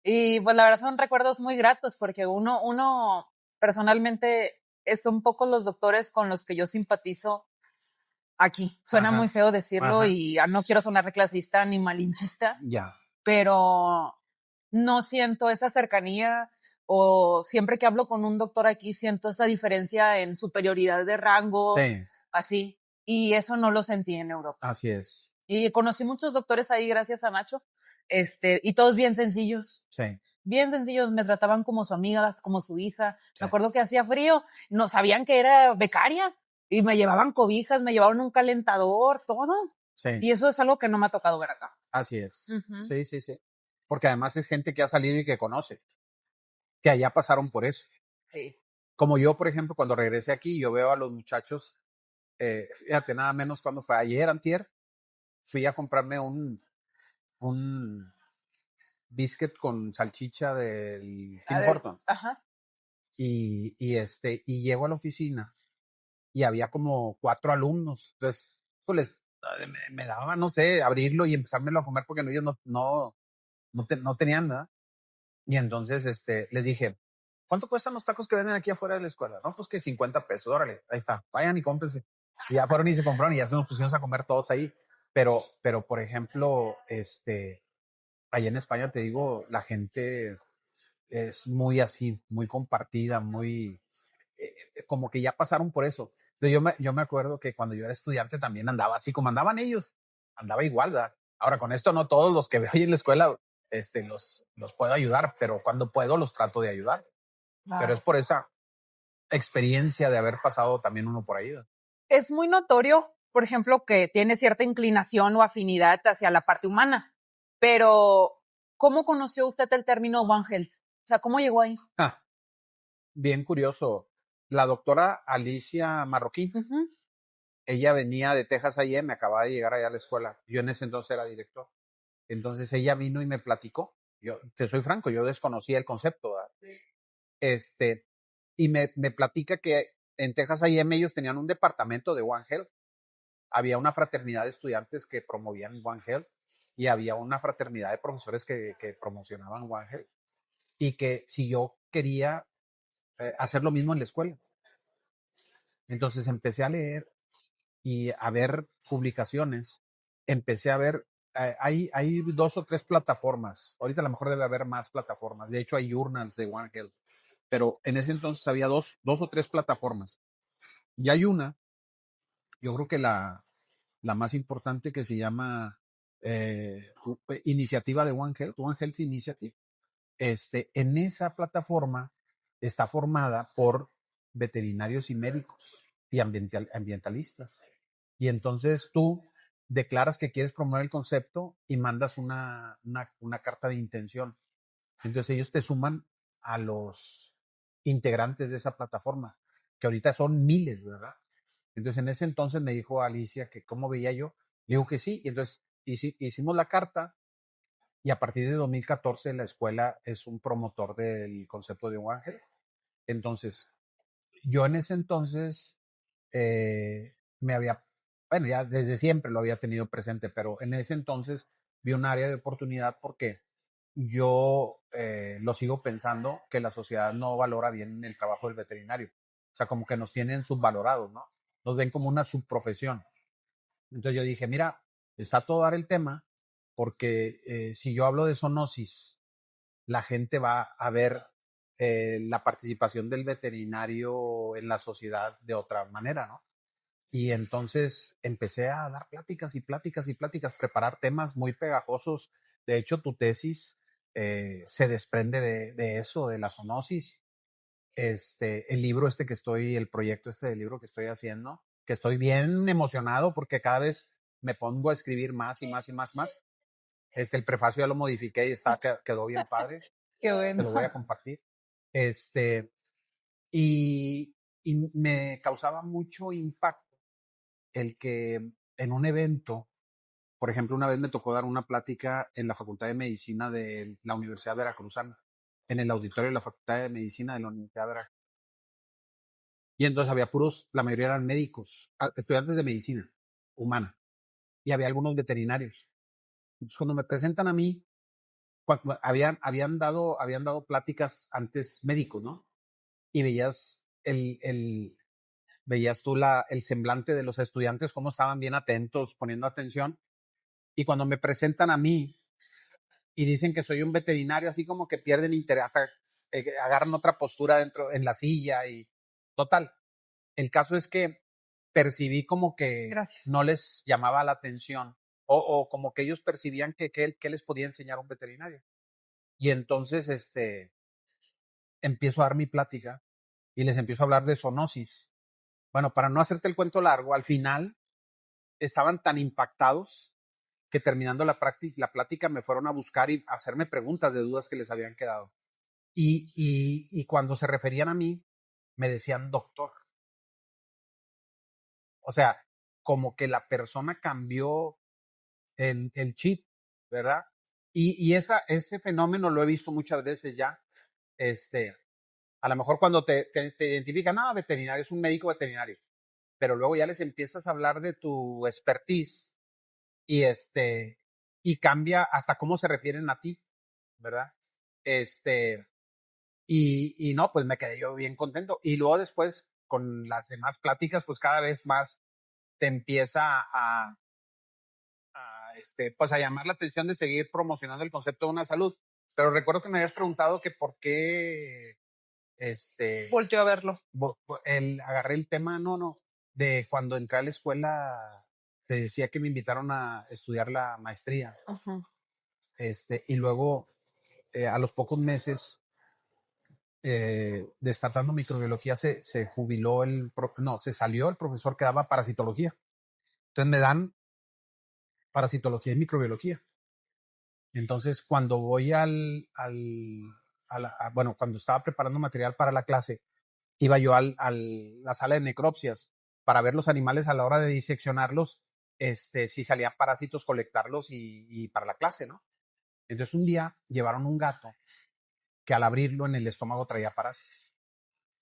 Y pues la verdad son recuerdos muy gratos porque uno personalmente son pocos los doctores con los que yo simpatizo aquí. Suena muy feo decirlo y no quiero sonar clasista ni malinchista. Ya. Pero no siento esa cercanía o siempre que hablo con un doctor aquí siento esa diferencia en superioridad de rangos, así. Y eso no lo sentí en Europa. Así es. Y conocí muchos doctores ahí gracias a Nacho, y todos bien sencillos. Sí. Bien sencillos, me trataban como su amiga, como su hija. Sí. Me acuerdo que hacía frío, no sabían que era becaria y me llevaban cobijas, me llevaban un calentador, todo. Sí. Y eso es algo que no me ha tocado ver acá. Así es. Sí, sí, sí. Porque además es gente que ha salido y que conoce, que allá pasaron por eso. Sí. Como yo, por ejemplo, cuando regresé aquí, yo veo a los muchachos, fíjate, nada menos cuando fue ayer, antier, fui a comprarme un biscuit con salchicha del Tim Hortons. Ajá. Y llego a la oficina y había como 4 alumnos. Entonces, pues me daba, no sé, abrirlo y empezármelo a comer porque ellos no tenían nada. Y entonces les dije, ¿cuánto cuestan los tacos que venden aquí afuera de la escuela? No, pues que 50 pesos, órale, ahí está, vayan y cómprense. Y ya fueron y se compraron y ya se nos pusimos a comer todos ahí. Pero por ejemplo, allá en España, te digo, la gente es muy así, muy compartida, muy, como que ya pasaron por eso. Entonces yo me acuerdo que cuando yo era estudiante también andaba así como andaban ellos, andaba igual, ¿verdad? Ahora con esto no todos los que veo ahí en la escuela los puedo ayudar, pero cuando puedo los trato de ayudar. Wow. Pero es por esa experiencia de haber pasado también uno por ahí, ¿verdad? Es muy notorio, por ejemplo, que tiene cierta inclinación o afinidad hacia la parte humana, pero ¿cómo conoció usted el término One Health? O sea, ¿cómo llegó ahí? Bien curioso. La doctora Alicia Marroquín, ella venía de Texas A&M, acababa de llegar allá a la escuela. Yo en ese entonces era director. Entonces ella vino y me platicó. Yo, te soy franco, yo desconocía el concepto, ¿verdad? Sí. Y me platica que en Texas A&M ellos tenían un departamento de One Health. Había una fraternidad de estudiantes que promovían One Health y había una fraternidad de profesores que promocionaban One Health. Y que si yo quería hacer lo mismo en la escuela. Entonces empecé a leer y a ver publicaciones. Empecé a ver, hay 2 o 3 plataformas. Ahorita a lo mejor debe haber más plataformas. De hecho, hay journals de One Health. Pero en ese entonces había 2 o 3 plataformas. Y hay una, yo creo que la más importante, que se llama Iniciativa de One Health Initiative. En esa plataforma está formada por veterinarios y médicos y ambientalistas. Y entonces tú declaras que quieres promover el concepto y mandas una carta de intención. Entonces ellos te suman a los integrantes de esa plataforma, que ahorita son miles, ¿verdad? Entonces en ese entonces me dijo Alicia que cómo veía yo. Le digo que sí. Y entonces hicimos la carta. Y a partir de 2014 la escuela es un promotor del concepto de One Health. Entonces, yo en ese entonces bueno, ya desde siempre lo había tenido presente, pero en ese entonces vi un área de oportunidad porque yo lo sigo pensando que la sociedad no valora bien el trabajo del veterinario. O sea, como que nos tienen subvalorados, ¿no? Nos ven como una subprofesión. Entonces yo dije, mira, está todo dar el tema, porque si yo hablo de zoonosis, la gente va a ver la participación del veterinario en la sociedad de otra manera, ¿no? Y entonces empecé a dar pláticas y pláticas y pláticas, preparar temas muy pegajosos. De hecho, tu tesis se desprende de eso, de la zoonosis. El libro el proyecto del libro que estoy haciendo, que estoy bien emocionado porque cada vez me pongo a escribir más y más y más, más. El prefacio ya lo modifiqué y quedó bien padre. Qué bueno. Te lo voy a compartir. Y, y me causaba mucho impacto el que en un evento, por ejemplo, una vez me tocó dar una plática en la Facultad de Medicina de la Universidad Veracruzana, en el auditorio de la Facultad de Medicina de la Universidad Veracruzana. Y entonces había puros, la mayoría eran médicos, estudiantes de medicina humana, y había algunos veterinarios. Entonces, cuando me presentan a mí, habían dado pláticas antes médicos, ¿no? Y veías tú el semblante de los estudiantes, cómo estaban bien atentos, poniendo atención. Y cuando me presentan a mí y dicen que soy un veterinario, así como que pierden interés, hasta agarran otra postura dentro, en la silla y total. El caso es que percibí como que Gracias. no les llamaba la atención o como que ellos percibían que les podía enseñar un veterinario. Y entonces empiezo a dar mi plática y les empiezo a hablar de zoonosis. Bueno, para no hacerte el cuento largo, al final estaban tan impactados que terminando la plática me fueron a buscar y a hacerme preguntas de dudas que les habían quedado. Y cuando se referían a mí, me decían doctor. O sea, como que la persona cambió el chip, ¿verdad? Y ese fenómeno lo he visto muchas veces ya. A lo mejor cuando te identifican, veterinario, es un médico veterinario, pero luego ya les empiezas a hablar de tu expertise y y cambia hasta cómo se refieren a ti, ¿verdad? Y no, pues me quedé yo bien contento. Y luego después, con las demás pláticas, pues cada vez más te empieza pues a llamar la atención de seguir promocionando el concepto de una salud. Pero recuerdo que me habías preguntado que por qué, Volteo a verlo. agarré el tema, no, de cuando entré a la escuela, te decía que me invitaron a estudiar la maestría. Uh-huh. Y luego, a los pocos meses de estar dando microbiología, se jubiló se salió el profesor que daba parasitología. Entonces me dan parasitología y microbiología. Entonces, cuando voy cuando estaba preparando material para la clase, iba yo a la sala de necropsias para ver los animales a la hora de diseccionarlos, si salían parásitos, colectarlos y para la clase, ¿no? Entonces, un día llevaron un gato que al abrirlo en el estómago traía parásitos.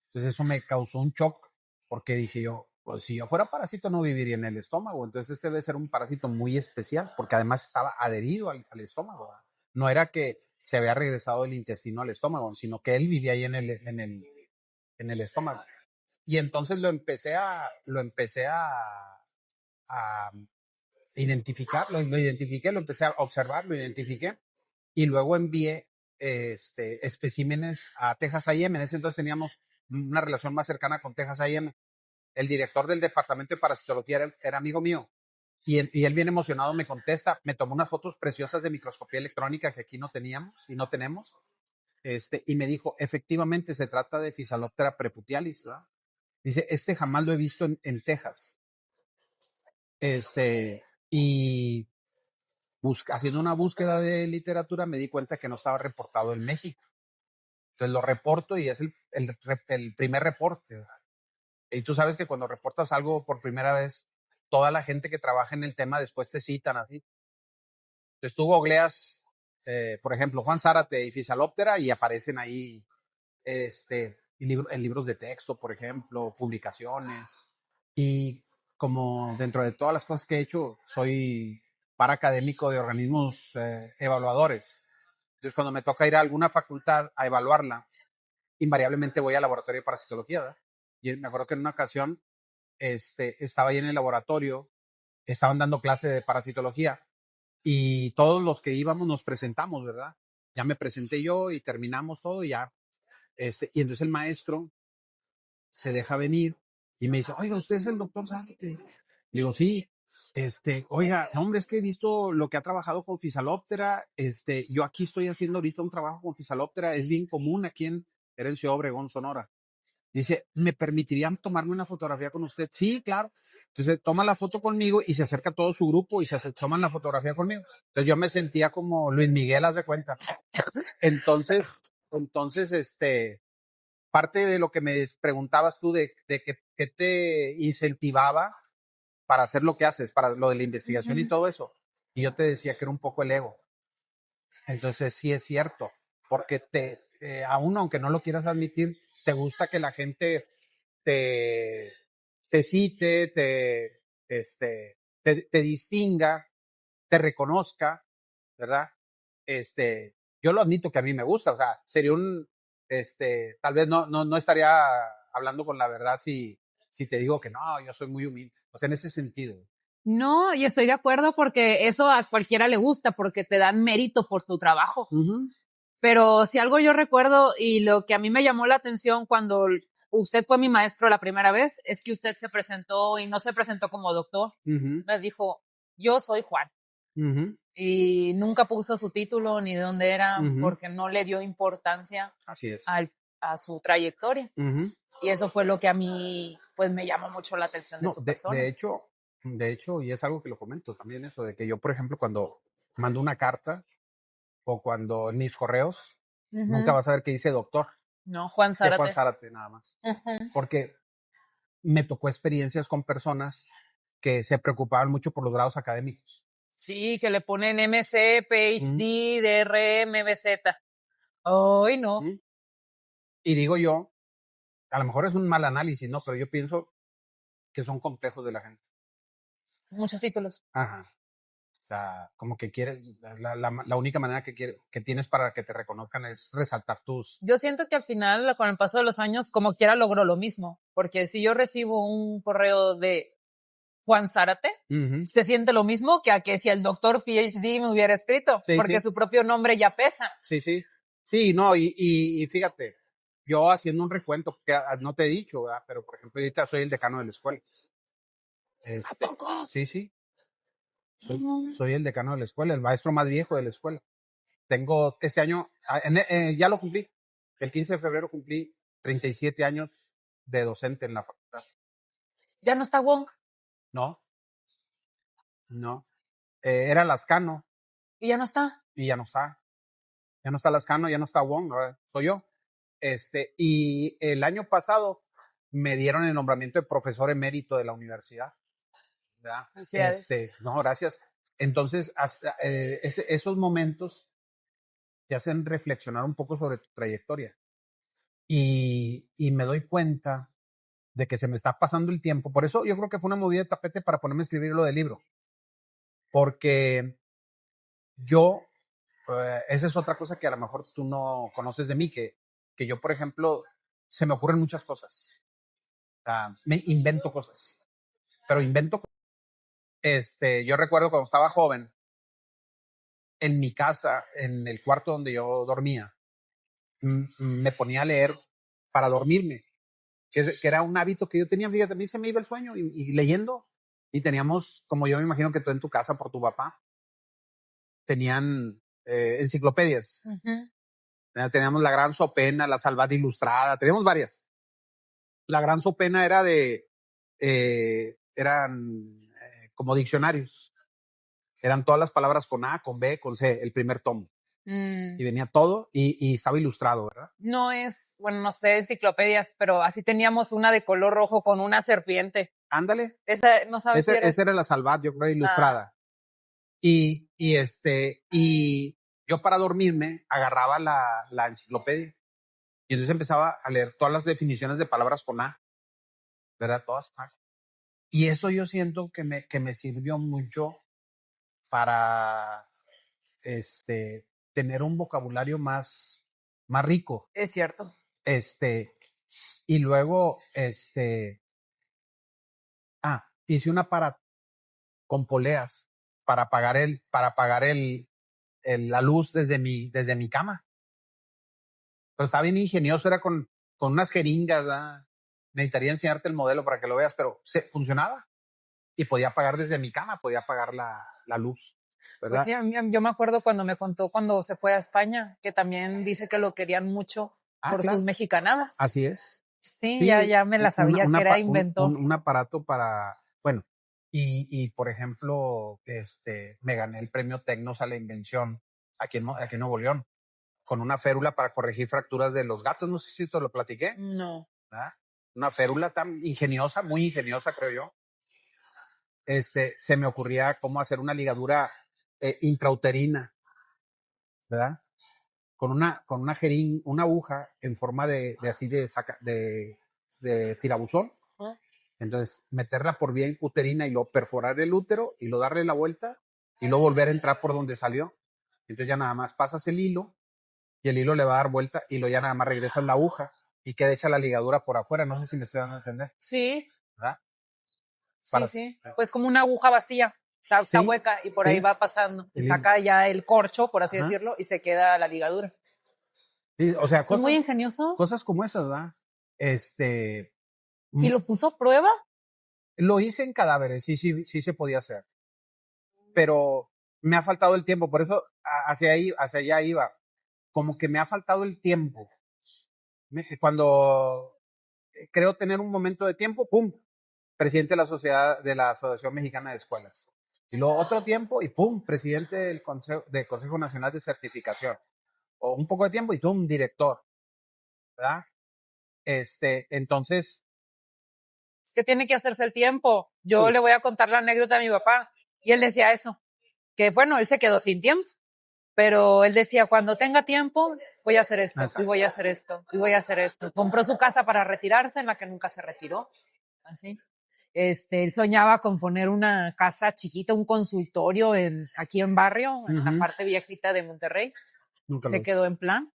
Entonces, eso me causó un shock porque dije yo, pues si yo fuera parásito no viviría en el estómago. Entonces, este debe ser un parásito muy especial porque además estaba adherido al estómago, ¿verdad? No era que se había regresado el intestino al estómago, sino que él vivía ahí en el estómago. Y entonces lo empecé a identificar, lo identifiqué, lo empecé a observar, lo identifiqué y luego envié especímenes a Texas A&M. En ese entonces teníamos una relación más cercana con Texas A&M. El director del departamento de parasitología era amigo mío y él bien emocionado me contesta, me tomó unas fotos preciosas de microscopía electrónica que aquí no teníamos y no tenemos. Y me dijo, efectivamente se trata de Physaloptera preputialis, ¿verdad? Dice, jamás lo he visto en Texas. Y haciendo una búsqueda de literatura me di cuenta que no estaba reportado en México. Entonces lo reporto y es el primer reporte, ¿verdad? Y tú sabes que cuando reportas algo por primera vez, toda la gente que trabaja en el tema después te citan así. Entonces tú googleas, por ejemplo, Juan Zárate y Physaloptera y aparecen ahí en libros de texto, por ejemplo, publicaciones. Y como dentro de todas las cosas que he hecho, soy paraacadémico de organismos evaluadores. Entonces, cuando me toca ir a alguna facultad a evaluarla, invariablemente voy al laboratorio de parasitología, ¿verdad? Y me acuerdo que en una ocasión estaba ahí en el laboratorio, estaban dando clase de parasitología y todos los que íbamos nos presentamos, ¿verdad? Ya me presenté yo y terminamos todo y ya. Y entonces el maestro se deja venir y me dice, oiga, ¿usted es el doctor Zárate? Le digo, sí. Oiga, no, hombre, es que he visto lo que ha trabajado con Physaloptera. Yo aquí estoy haciendo ahorita un trabajo con Physaloptera. Es bien común aquí era en Ciudad Obregón, Sonora. Dice, ¿me permitirían tomarme una fotografía con usted? Sí, claro. Entonces toma la foto conmigo y se acerca todo su grupo y toman la fotografía conmigo. Entonces yo me sentía como Luis Miguel, haz de cuenta. Entonces, parte de lo que me preguntabas tú de qué te incentivaba para hacer lo que haces, para lo de la investigación y todo eso. Y yo te decía que era un poco el ego. Entonces sí es cierto, porque aún aunque no lo quieras admitir, te gusta que la gente te, te cite, te distinga, te reconozca, ¿verdad? Yo lo admito que a mí me gusta, o sea, sería tal vez no estaría hablando con la verdad si te digo que no, yo soy muy humilde, o sea, en ese sentido. No, y estoy de acuerdo porque eso a cualquiera le gusta, porque te dan mérito por tu trabajo. Pero si algo yo recuerdo y lo que a mí me llamó la atención cuando usted fue mi maestro la primera vez, es que usted se presentó y no se presentó como doctor. Me dijo, yo soy Juan. Y nunca puso su título ni de dónde era, porque no le dio importancia Así es. a su trayectoria. Y eso fue lo que a mí pues me llamó mucho la atención de su persona. De hecho, y es algo que lo comento también, eso de que yo, por ejemplo, cuando mando una carta o cuando en mis correos, nunca vas a ver que dice doctor. No, Juan Zárate. Juan Zárate, nada más. Porque me tocó experiencias con personas que se preocupaban mucho por los grados académicos. Sí, que le ponen MC, PhD, DRM, MBZ. Ay, no. Y digo yo, a lo mejor es un mal análisis, ¿no? Pero yo pienso que son complejos de la gente. Muchos títulos. Ajá. O sea, como que quieres, la única manera que tienes para que te reconozcan es resaltar tus... Yo siento que al final, con el paso de los años, como quiera logró lo mismo. Porque si yo recibo un correo de Juan Zárate, se siente lo mismo que a que si el doctor PhD me hubiera escrito. Sí, porque su propio nombre ya pesa. Sí, sí. Sí, no, y fíjate, yo haciendo un recuento, porque no te he dicho, ¿verdad? Pero por ejemplo, ahorita soy el decano de la escuela. ¿A poco? Sí, sí. Soy el decano de la escuela, el maestro más viejo de la escuela. Tengo este año, ya lo cumplí. El 15 de febrero cumplí 37 años de docente en la facultad. ¿Ya no está Wong? No. Era Lascano. ¿Y ya no está? Y ya no está. Ya no está Lascano, ya no está Wong, soy yo. Y el año pasado me dieron el nombramiento de profesor emérito de la universidad. ¿Verdad? No, gracias. Entonces, esos momentos te hacen reflexionar un poco sobre tu trayectoria. Y me doy cuenta de que se me está pasando el tiempo. Por eso yo creo que fue una movida de tapete para ponerme a escribir lo del libro. Porque esa es otra cosa que a lo mejor tú no conoces de mí, que yo, por ejemplo, se me ocurren muchas cosas. Me invento cosas. Pero invento cosas. Yo recuerdo cuando estaba joven, en mi casa, en el cuarto donde yo dormía, me ponía a leer para dormirme, que era un hábito que yo tenía. Fíjate, a mí se me iba el sueño y leyendo. Y teníamos, como yo me imagino que tú en tu casa por tu papá, tenían enciclopedias. Teníamos la Gran Sopena, la Salvat Ilustrada, teníamos varias. La Gran Sopena era eran como diccionarios. Eran todas las palabras con A, con B, con C, el primer tomo. Y venía todo y estaba ilustrado, ¿verdad? No es, bueno, no sé, enciclopedias, pero así teníamos una de color rojo con una serpiente. Ándale. Esa, no sabes si era. Esa era la Salvat, yo creo, ilustrada. Y yo para dormirme agarraba la enciclopedia y entonces empezaba a leer todas las definiciones de palabras con A, ¿verdad? Todas. Y eso yo siento que me sirvió mucho para tener un vocabulario más rico. Es cierto. Y luego, hice un aparato con poleas para apagar la luz desde mi cama. Pero estaba bien ingenioso, era con unas jeringas, ¿verdad? Necesitaría enseñarte el modelo para que lo veas, pero funcionaba. Y podía apagar desde mi cama, podía apagar la luz, ¿verdad? Pues sí, yo me acuerdo cuando me contó cuando se fue a España, que también dice que lo querían mucho por sus mexicanadas. Así es. Sí, ya me la sabía que era inventor. Un aparato para, bueno, y por ejemplo, me gané el premio Tecnos a la invención aquí en Nuevo León, con una férula para corregir fracturas de los gatos. No sé si te lo platiqué. No. ¿Verdad? Una férula tan ingeniosa, muy ingeniosa, creo yo. Se me ocurría cómo hacer una ligadura intrauterina, ¿verdad? Con una jeringa, una aguja en forma de tirabuzón. ¿Ah? Entonces, meterla por vía uterina y luego perforar el útero y luego darle la vuelta y luego volver a entrar por donde salió. Entonces ya nada más pasas el hilo y el hilo le va a dar vuelta y luego ya nada más regresas la aguja y queda hecha la ligadura por afuera. No sé si me estoy dando a entender. Sí. ¿Verdad? Sí. Pues como una aguja vacía. Está hueca y por ahí va pasando. Y saca ya el corcho, por así decirlo, y se queda la ligadura. Sí, o sea, cosas, muy ingenioso. Cosas como esas, ¿verdad? ¿Y lo puso a prueba? Lo hice en cadáveres, sí se podía hacer. Pero me ha faltado el tiempo, por eso hacia allá iba. Como que me ha faltado el tiempo. Cuando creo tener un momento de tiempo, ¡pum! Presidente de la Asociación Mexicana de Escuelas. Y luego otro tiempo y ¡pum! Presidente del Consejo Nacional de Certificación. O un poco de tiempo y ¡pum! Director. ¿Verdad? Entonces. Es que tiene que hacerse el tiempo. Yo le voy a contar la anécdota a mi papá. Y él decía eso. Que bueno, él se quedó sin tiempo. Pero él decía, cuando tenga tiempo, voy a hacer esto, exacto, y voy a hacer esto, y voy a hacer esto. Compró su casa para retirarse, en la que nunca se retiró. Así. Él soñaba con poner una casa chiquita, un consultorio aquí en barrio, en la parte viejita de Monterrey. Nunca se quedó en plan.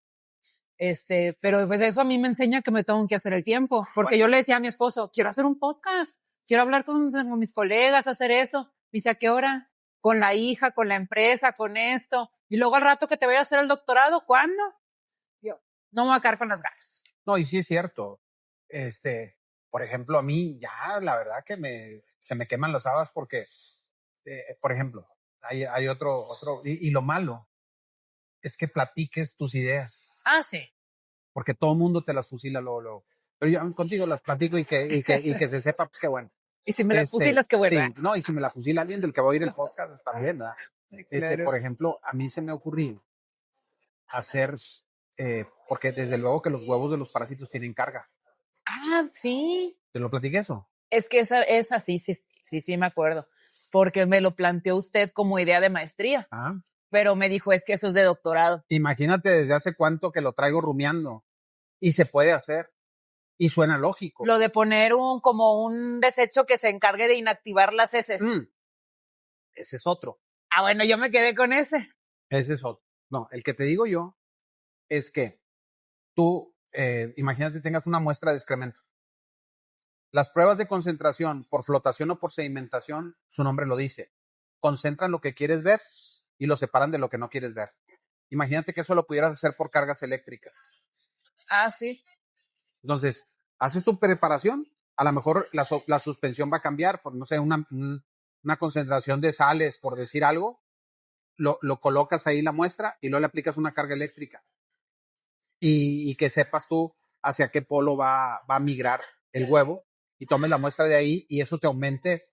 Pero pues eso a mí me enseña que me tengo que hacer el tiempo, porque yo le decía a mi esposo, quiero hacer un podcast, quiero hablar con mis colegas, hacer eso. Me dice, ¿a qué hora? Con la hija, con la empresa, con esto. Y luego al rato que te voy a hacer el doctorado, ¿cuándo? Yo, no me voy a quedar con las ganas. No, y sí es cierto. Por ejemplo, a mí ya la verdad que se me queman las habas porque, por ejemplo, hay otro, y lo malo es que platiques tus ideas. Ah, sí. Porque todo el mundo te las fusila luego. Pero yo contigo las platico y que se sepa, pues qué bueno. Y si me las fusilas, qué bueno. Sí, no, y si me la fusila alguien del que va a oír el podcast, también, ¿verdad? Claro. Por ejemplo, a mí se me ocurrió hacer, porque desde luego que los huevos de los parásitos tienen carga. Ah, sí. ¿Te lo platiqué eso? Es que esa sí me acuerdo. Porque me lo planteó usted como idea de maestría. Ah. Pero me dijo, es que eso es de doctorado. Imagínate desde hace cuánto que lo traigo rumiando. Y se puede hacer. Y suena lógico. Lo de poner como un desecho que se encargue de inactivar las heces. Ese es otro. Ah, bueno, yo me quedé con ese. Ese es otro. No, el que te digo yo es que tú, imagínate, tengas una muestra de excremento. Las pruebas de concentración por flotación o por sedimentación, su nombre lo dice. Concentran lo que quieres ver y lo separan de lo que no quieres ver. Imagínate que eso lo pudieras hacer por cargas eléctricas. Ah, sí. Entonces, haces tu preparación, a lo mejor la suspensión va a cambiar por, no sé, una concentración de sales, por decir algo, lo colocas ahí la muestra y luego le aplicas una carga eléctrica. Y que sepas tú hacia qué polo va a migrar el huevo y tomes la muestra de ahí y eso te aumente.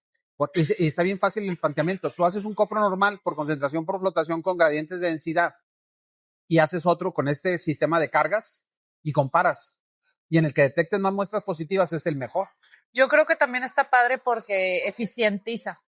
Y está bien fácil el planteamiento. Tú haces un copro normal por concentración por flotación con gradientes de densidad y haces otro con este sistema de cargas y comparas. Y en el que detectes más muestras positivas es el mejor. Yo creo que también está padre porque eficientiza.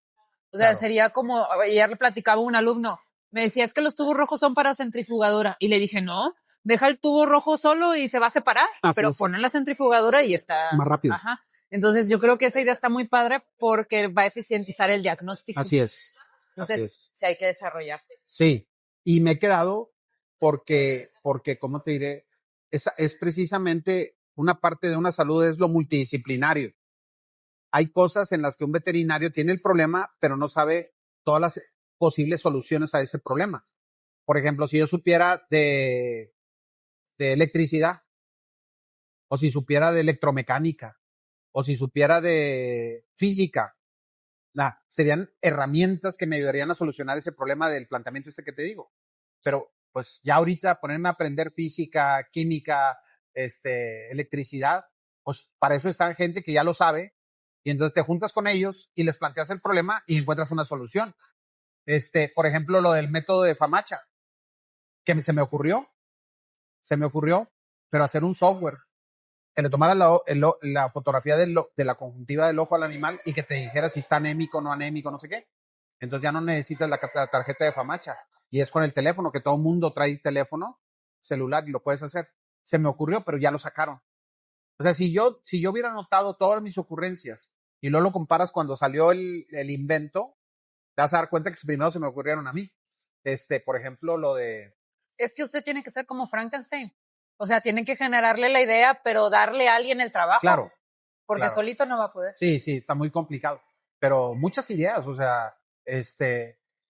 O sea, claro, sería como, ayer le platicaba un alumno, me decía, es que los tubos rojos son para centrifugadora. Y le dije, no, deja el tubo rojo solo y se va a separar. Así pero pon la centrifugadora y está más rápido. Ajá. Entonces yo creo que esa idea está muy padre porque va a eficientizar el diagnóstico. Así es. Entonces, sí hay que desarrollar. Sí, y me he quedado porque, ¿cómo te diré? Es precisamente una parte de una salud, es lo multidisciplinario. Hay cosas en las que un veterinario tiene el problema, pero no sabe todas las posibles soluciones a ese problema. Por ejemplo, si yo supiera de electricidad, o si supiera de electromecánica, o si supiera de física, serían herramientas que me ayudarían a solucionar ese problema del planteamiento que te digo. Pero pues ya ahorita ponerme a aprender física, química, electricidad, Pues para eso está gente que ya lo sabe, y entonces te juntas con ellos y les planteas el problema y encuentras una solución. Por ejemplo, lo del método de Famacha, que se me ocurrió, pero hacer un software que le tomaras la fotografía de la conjuntiva del ojo al animal y que te dijera si está anémico, no anémico, no sé qué. Entonces ya no necesitas la tarjeta de Famacha. Y es con el teléfono, que todo el mundo trae teléfono celular y lo puedes hacer. Se me ocurrió, pero ya lo sacaron. O sea, si yo hubiera notado todas mis ocurrencias y luego lo comparas cuando salió el invento, te vas a dar cuenta que primero se me ocurrieron a mí. Por ejemplo, lo de... Es que usted tiene que ser como Frankenstein. O sea, tienen que generarle la idea, pero darle a alguien el trabajo. Claro. Porque claro. solito no va a poder. Sí, está muy complicado. Pero muchas ideas, o sea,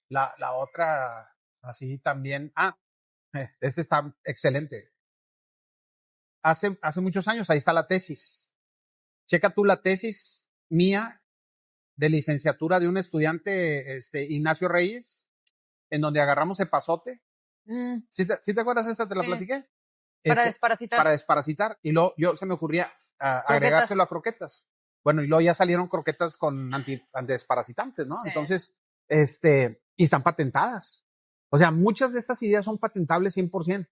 la otra, así también. Está excelente. Hace muchos años, ahí está la tesis. Checa tú la tesis mía de licenciatura de un estudiante, Ignacio Reyes, en donde agarramos epazote. ¿Sí te acuerdas esa? ¿Te la platiqué? Para desparasitar. Para desparasitar. Y luego se me ocurría agregárselo a croquetas. Bueno, y luego ya salieron croquetas con antidesparasitantes, ¿no? Sí. Entonces, y están patentadas. O sea, muchas de estas ideas son patentables 100%,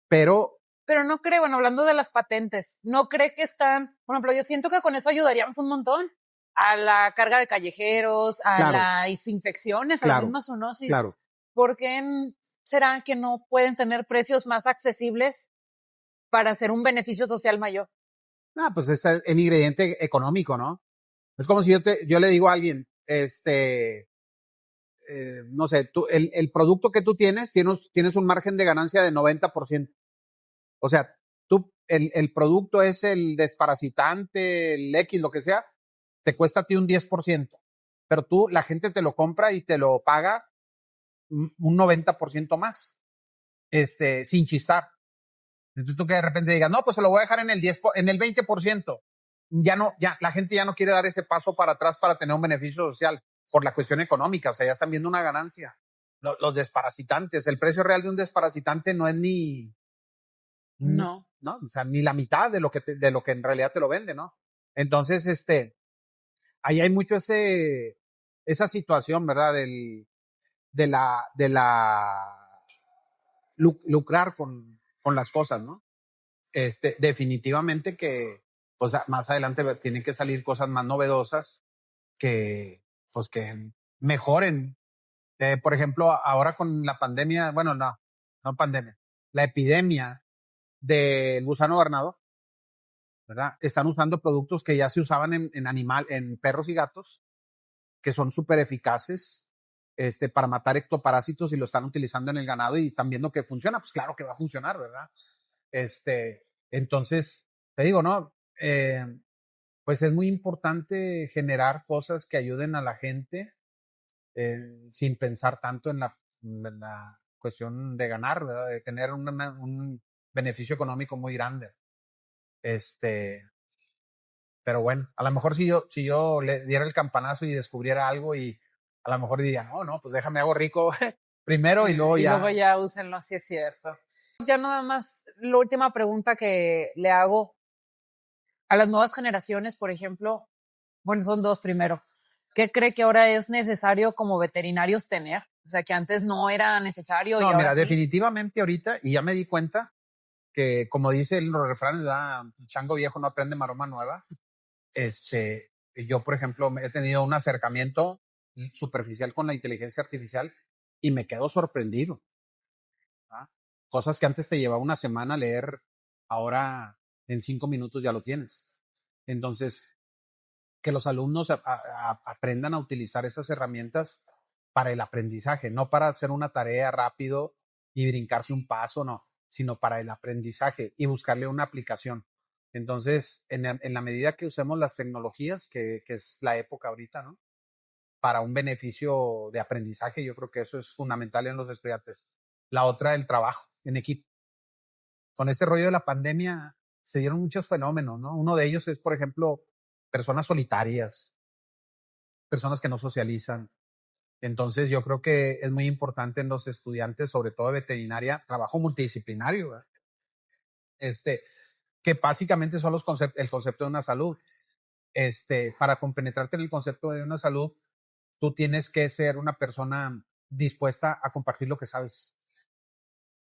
pero no creo, bueno, hablando de las patentes, no cree que están, por ejemplo, yo siento que con eso ayudaríamos un montón a la carga de callejeros, a las infecciones, a la misma zoonosis. Claro. ¿Por qué será que no pueden tener precios más accesibles para hacer un beneficio social mayor? Pues es el ingrediente económico, ¿no? Es como si yo le digo a alguien, no sé, el producto que tú tienes un margen de ganancia de 90%. O sea, el producto es el desparasitante, el X, lo que sea, te cuesta a ti un 10%, pero la gente te lo compra y te lo paga un 90% más, sin chistar. Entonces tú que de repente digas, no, pues se lo voy a dejar en el 20%. Ya la gente ya no quiere dar ese paso para atrás para tener un beneficio social por la cuestión económica. O sea, ya están viendo una ganancia. Los desparasitantes, el precio real de un desparasitante no es no, o sea, ni la mitad de lo que en realidad te lo vende, ¿no? Entonces, ahí hay mucho esa situación, ¿verdad? De lucrar con las cosas, ¿no? Definitivamente que, pues más adelante tienen que salir cosas más novedosas que mejoren. Por ejemplo, ahora con la pandemia, bueno, no pandemia, la epidemia del gusano barnado, ¿verdad? Están usando productos que ya se usaban en perros y gatos, que son súper eficaces, para matar ectoparásitos, y lo están utilizando en el ganado y están viendo que funciona. Pues claro que va a funcionar, ¿verdad? Entonces, te digo, ¿no? Pues es muy importante generar cosas que ayuden a la gente, sin pensar tanto en la cuestión de ganar, ¿verdad? De tener un beneficio económico muy grande. Pero bueno, a lo mejor si yo le diera el campanazo y descubriera algo, y a lo mejor diría, no, pues déjame hago rico primero, sí, y luego ya. Y luego ya úsenlo, así es cierto. Ya nada más, la última pregunta que le hago a las nuevas generaciones, por ejemplo, bueno, son dos primero. ¿Qué cree que ahora es necesario como veterinarios tener? O sea, que antes no era necesario. No, y ahora mira, sí. Definitivamente ahorita, y ya me di cuenta que, como dicen los refranes, chango viejo no aprende maroma nueva. Yo, por ejemplo, he tenido un acercamiento superficial con la inteligencia artificial y me quedo sorprendido. ¿Ah? Cosas que antes te llevaba una semana leer, ahora en 5 minutos ya lo tienes. Entonces, que los alumnos aprendan a utilizar esas herramientas para el aprendizaje, no para hacer una tarea rápido y brincarse un paso, no, sino para el aprendizaje y buscarle una aplicación. Entonces, en la medida que usemos las tecnologías, que es la época ahorita, ¿no? Para un beneficio de aprendizaje, yo creo que eso es fundamental en los estudiantes. La otra, el trabajo en equipo. Con este rollo de la pandemia se dieron muchos fenómenos, ¿no? Uno de ellos es, por ejemplo, personas solitarias, personas que no socializan. Entonces, yo creo que es muy importante en los estudiantes, sobre todo de veterinaria, trabajo multidisciplinario, ¿verdad? que básicamente son el concepto de una salud. Para compenetrarte en el concepto de una salud, tú tienes que ser una persona dispuesta a compartir lo que sabes,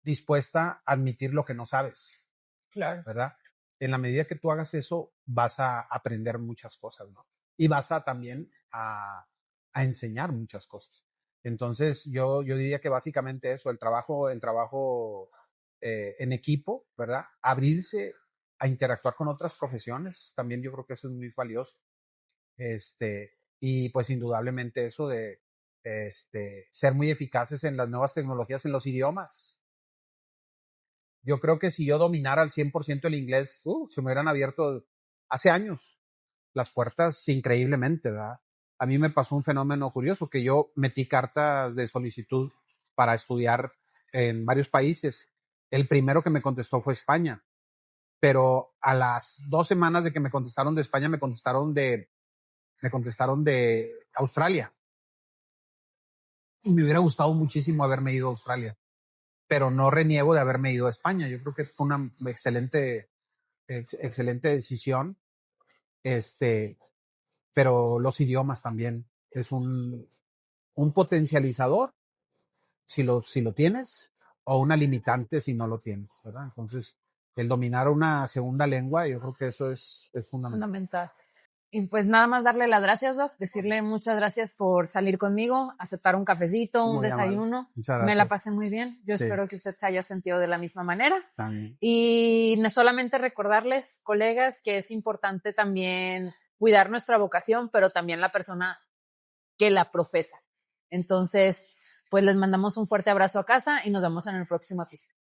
dispuesta a admitir lo que no sabes. Claro. ¿Verdad? En la medida que tú hagas eso, vas a aprender muchas cosas, ¿no? Y vas a también a enseñar muchas cosas. Entonces, yo diría que básicamente eso, el trabajo en equipo, ¿verdad? Abrirse a interactuar con otras profesiones, también yo creo que eso es muy valioso. Y pues indudablemente eso de ser muy eficaces en las nuevas tecnologías, en los idiomas. Yo creo que si yo dominara al 100% el inglés, se me hubieran abierto hace años las puertas increíblemente, ¿verdad? A mí me pasó un fenómeno curioso, que yo metí cartas de solicitud para estudiar en varios países. El primero que me contestó fue España, pero a las 2 semanas de que me contestaron de España, me contestaron de Australia. Y me hubiera gustado muchísimo haberme ido a Australia, pero no reniego de haberme ido a España. Yo creo que fue una excelente decisión. Pero los idiomas también es un potencializador si lo tienes, o una limitante si no lo tienes, ¿verdad? Entonces, el dominar una segunda lengua, yo creo que eso es fundamental. Y pues nada más darle las gracias, Doc, decirle muchas gracias por salir conmigo, aceptar un cafecito, un desayuno. Me la pasé muy bien. Yo espero que usted se haya sentido de la misma manera. También. Y solamente recordarles, colegas, que es importante también cuidar nuestra vocación, pero también la persona que la profesa. Entonces, pues les mandamos un fuerte abrazo a casa y nos vemos en el próximo episodio.